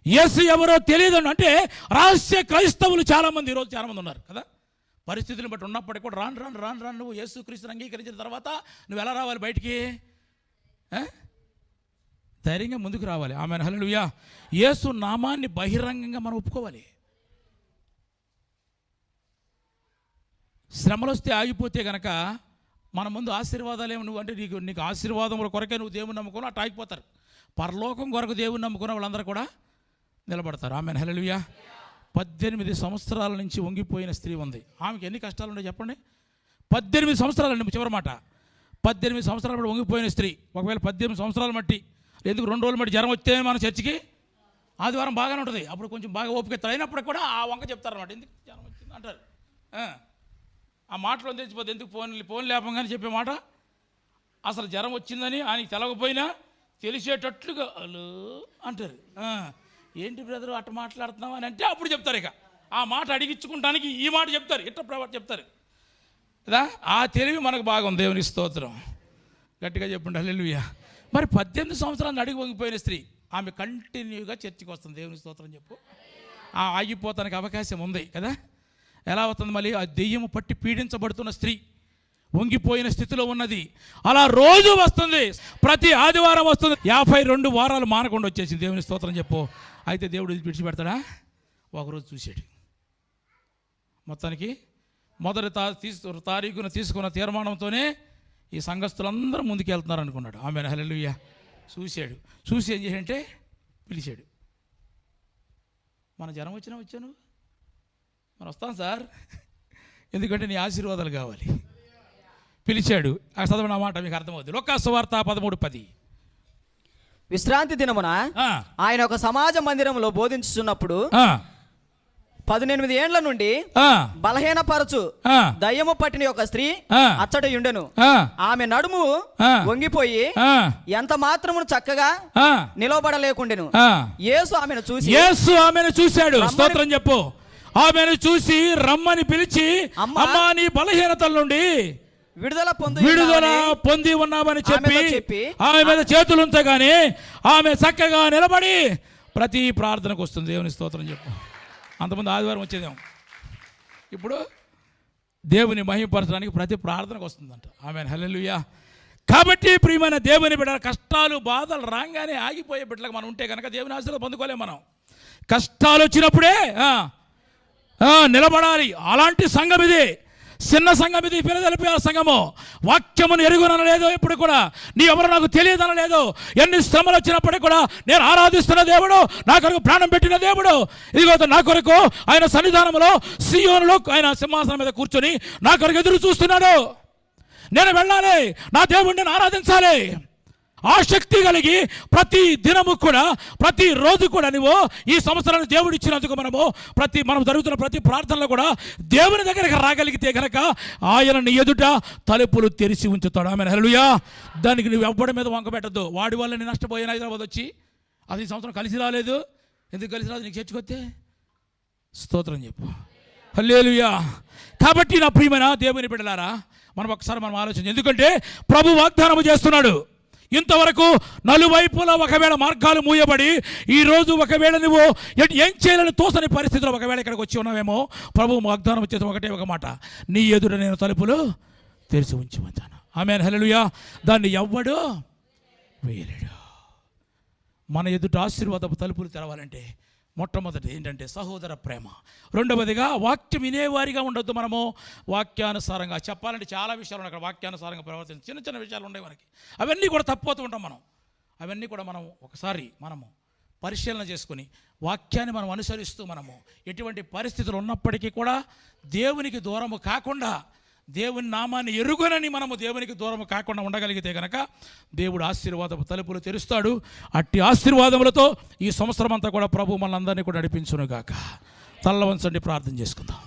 యేసు ఎవరో తెలియదు అంటే రహస్య క్రైస్తవులు చాలామంది ఈరోజు చాలామంది ఉన్నారు కదా. పరిస్థితులను బట్టి ఉన్నప్పటికీ కూడా రాను నువ్వు యేసు క్రీస్తుని అంగీకరించిన తర్వాత నువ్వు ఎలా రావాలి బయటికి? ధైర్యంగా ముందుకు రావాలి. ఆమేన్, హల్లెలూయా. యేసు నామాన్ని బహిరంగంగా మనం ఒప్పుకోవాలి. శ్రమలు వస్తే ఆగిపోతే కనుక మన ముందు ఆశీర్వాదాలు ఏమి, నువ్వు అంటే నీకు ఆశీర్వాదం కొరకే నువ్వు దేవుని నమ్ముకుని అటు ఆగిపోతారు. పరలోకం కొరకు దేవుని నమ్ముకున్న వాళ్ళందరూ కూడా నిలబడతారు. ఆమేన్, హల్లెలూయా. 18 సంవత్సరాల నుంచి వంగిపోయిన స్త్రీ ఉంది. ఆమెకి ఎన్ని కష్టాలు ఉన్నాయో చెప్పండి. 18 సంవత్సరాలండి, చివరి మాట. 18 సంవత్సరాల బట్టి వంగిపోయిన స్త్రీ. ఒకవేళ 18 సంవత్సరాల మట్టి, ఎందుకు 2 రోజుల మట్టి జ్వరం వస్తే మన చర్చికి ఆదివారం బాగానే ఉంటుంది, అప్పుడు కొంచెం బాగా ఓపిక అయినప్పుడు కూడా ఆ వంక చెప్తారన్నమాట. ఎందుకు జ్వరం వచ్చింది అంటారు. ఆ మాటలో తెచ్చిపోతే ఎందుకు ఫోన్ లేపంగానే చెప్పే మాట, అసలు జ్వరం వచ్చిందని ఆయనకి తెలవకపోయినా తెలిసేటట్లుగా హలో అంటారు. ఏంటి బ్రదర్ అట్ట మాట్లాడుతున్నావు అని అంటే అప్పుడు చెప్తారు. ఇక ఆ మాట అడిగించుకుంటానికి ఈ మాట చెప్తారు, చెప్తారు కదా. ఆ తెలివి మనకు బాగుంది. దేవునికి స్తోత్రం. గట్టిగా చెప్పండి హల్లెలూయా. మరి 18 సంవత్సరాలు అడిగి వంగిపోయిన స్త్రీ, ఆమె కంటిన్యూగా చర్చికి వస్తుంది. దేవునికి స్తోత్రం చెప్పు. ఆగిపోతానికి అవకాశం ఉంది కదా. ఎలా అవుతుంది మళ్ళీ? ఆ దెయ్యము పట్టి పీడించబడుతున్న స్త్రీ వంగిపోయిన స్థితిలో ఉన్నది. అలా రోజు వస్తుంది, ప్రతి ఆదివారం వస్తుంది. 52 వారాలు మానకుండా వచ్చేసింది. దేవుని స్తోత్రం చెప్పు. అయితే దేవుడు విడిచిపెడతాడా? ఒకరోజు చూశాడు. మొత్తానికి మొదటి తారీఖున తీసుకున్న తీర్మానంతోనే ఈ సంఘస్థులందరూ ముందుకు వెళ్తున్నారు అనుకున్నాడు. ఆమేన్, హల్లెలూయా. చూశాడు, చూసి ఏం చేశాడంటే పిలిచాడు. మన జనం వచ్చాను, మనం వస్తాం సార్, ఎందుకంటే నీ ఆశీర్వాదాలు కావాలి. పిలిచాడు. ఆ చదవన మాట మీకు అర్థమవుతుంది. లూకా సువార్త 13:10. విశ్రాంతి దినమున ఆయన ఒక సమాజ మందిరంలో బోధించుచున్నప్పుడు 18 ఏండ్ల నుండి బలహీనపరచు దయ్యము పట్టిన ఒక స్త్రీ అచ్చట ఉండెను. ఆమె నడుము వంగిపోయి ఎంత మాత్రమును చక్కగా నిలవబడలేకుండెను. యేసు ఆమెను చూశాడు. స్తోత్రం చెప్పు. ఆమెను చూసి రమ్మని పిలిచి, అమ్మా నీ బలహీనతల నుండి విడుదల పొంది ఉన్నామని చెప్పి ఆమె మీద చేతులు ఉంచగానే ఆమె చక్కగా నిలబడి ప్రతి ప్రార్థనకు వస్తుంది. దేవుని స్తోత్రం చెప్పు. అంతమంది ఆదివారం వచ్చేదేమో, ఇప్పుడు దేవుని మహిమపరచడానికి ప్రతి ప్రార్థనకు వస్తుందంట. ఆమేన్, హల్లెలూయా. కాబట్టి ప్రియమైన దేవుని బిడ్డ, కష్టాలు బాధలు రాగానే ఆగిపోయే బిడ్డలకు మనం ఉంటే కనుక దేవుని ఆశీర్వాదం పొందుకోలేము. మనం కష్టాలు వచ్చినప్పుడే నిలబడాలి. అలాంటి సంఘం ఇది, చిన్న సంఘం ఇది, ఫిలదెల్ఫియా సంఘము. వాక్యమును ఎరుగుననలేదు, ఇప్పుడు కూడా నీ ఎవరు నాకు తెలియదనలేదు. ఎన్ని శ్రమలు వచ్చినప్పటికీ కూడా నేను ఆరాధిస్తున్న దేవుడు, నా కొరకు ప్రాణం పెట్టిన దేవుడు, ఇదిగో నా కొరకు ఆయన సన్నిధానంలో సీయోనులో ఆయన సింహాసనం మీద కూర్చొని నా కొరకు ఎదురు చూస్తున్నాడు. నేను వెళ్ళాలి, నా దేవుడిని ఆరాధించాలి. ఆసక్తి కలిగి ప్రతి దినము కూడా, ప్రతి రోజు కూడా నువ్వు ఈ సంవత్సరాన్ని దేవుడు ఇచ్చినందుకు మనం జరుగుతున్న ప్రతి ప్రార్థనలో కూడా దేవుని దగ్గరికి రాగలిగితే కనుక ఆయన నీ ఎదుట తలుపులు తెరిచి ఉంచుతాడు. ఆమేన్, హల్లెలూయా. దానికి నువ్వు ఎవ్వడి మీద వంక పెట్టద్దు. వాడి వల్ల నేను నష్టపోయాను. హైదరాబాద్ వచ్చి అది ఈ సంవత్సరం కలిసి రాలేదు. ఎందుకు కలిసి రాదు? నీకు చర్చకొస్తే స్తోత్రం చెప్పు. హల్లెలూయా. కాబట్టి నా ప్రియమైన దేవుని బిడ్డలారా, మనం ఒకసారి ఆలోచించాం. ఎందుకంటే ప్రభు వాగ్దానం చేస్తున్నాడు. ఇంతవరకు నలువైపులా ఒకవేళ మార్గాలు మూయబడి ఈరోజు ఒకవేళ నువ్వు ఏం చేయాలని తోసని పరిస్థితిలో ఒకవేళ ఇక్కడికి వచ్చి ఉన్నావేమో, ప్రభు వాగ్దానం వచ్చేది ఒకటే ఒక మాట, నీ ఎదుట నేను తలుపులు తెరిచి ఉంచమన్నాను. ఆమేన్, హల్లెలూయా. దాన్ని ఎవ్వడు వేయలేడు. మన ఎదుట ఆశీర్వాదపు తలుపులు తెరవాలంటే మొట్టమొదటి ఏంటంటే సహోదర ప్రేమ. రెండవదిగా వాక్యం వినేవారిగా ఉండొద్దు. మనము వాక్యానుసారంగా చెప్పాలంటే చాలా విషయాలు ఉన్నాయి అక్కడ. వాక్యానుసారంగా ప్రవర్తించి చిన్న చిన్న విషయాలు ఉన్నాయి మనకి, అవన్నీ కూడా తప్పిపోతూ ఉంటాం మనం. అవన్నీ కూడా మనం ఒకసారి మనము పరిశీలన చేసుకుని వాక్యాన్ని మనం అనుసరిస్తూ మనము ఎటువంటి పరిస్థితులు ఉన్నప్పటికీ కూడా దేవునికి దూరము కాకుండా, దేవుని నామాన్ని ఎరుగనని మనము దేవునికి దూరము కాకుండా ఉండగలిగితే కనుక దేవుడు ఆశీర్వాదపు తలుపులు తెరుస్తాడు. అట్టి ఆశీర్వాదములతో ఈ సంవత్సరం అంతా కూడా ప్రభు మనందరినీ కూడా నడిపించునుగాక. తల్ల వంచండి, ప్రార్థన చేసుకుందాం.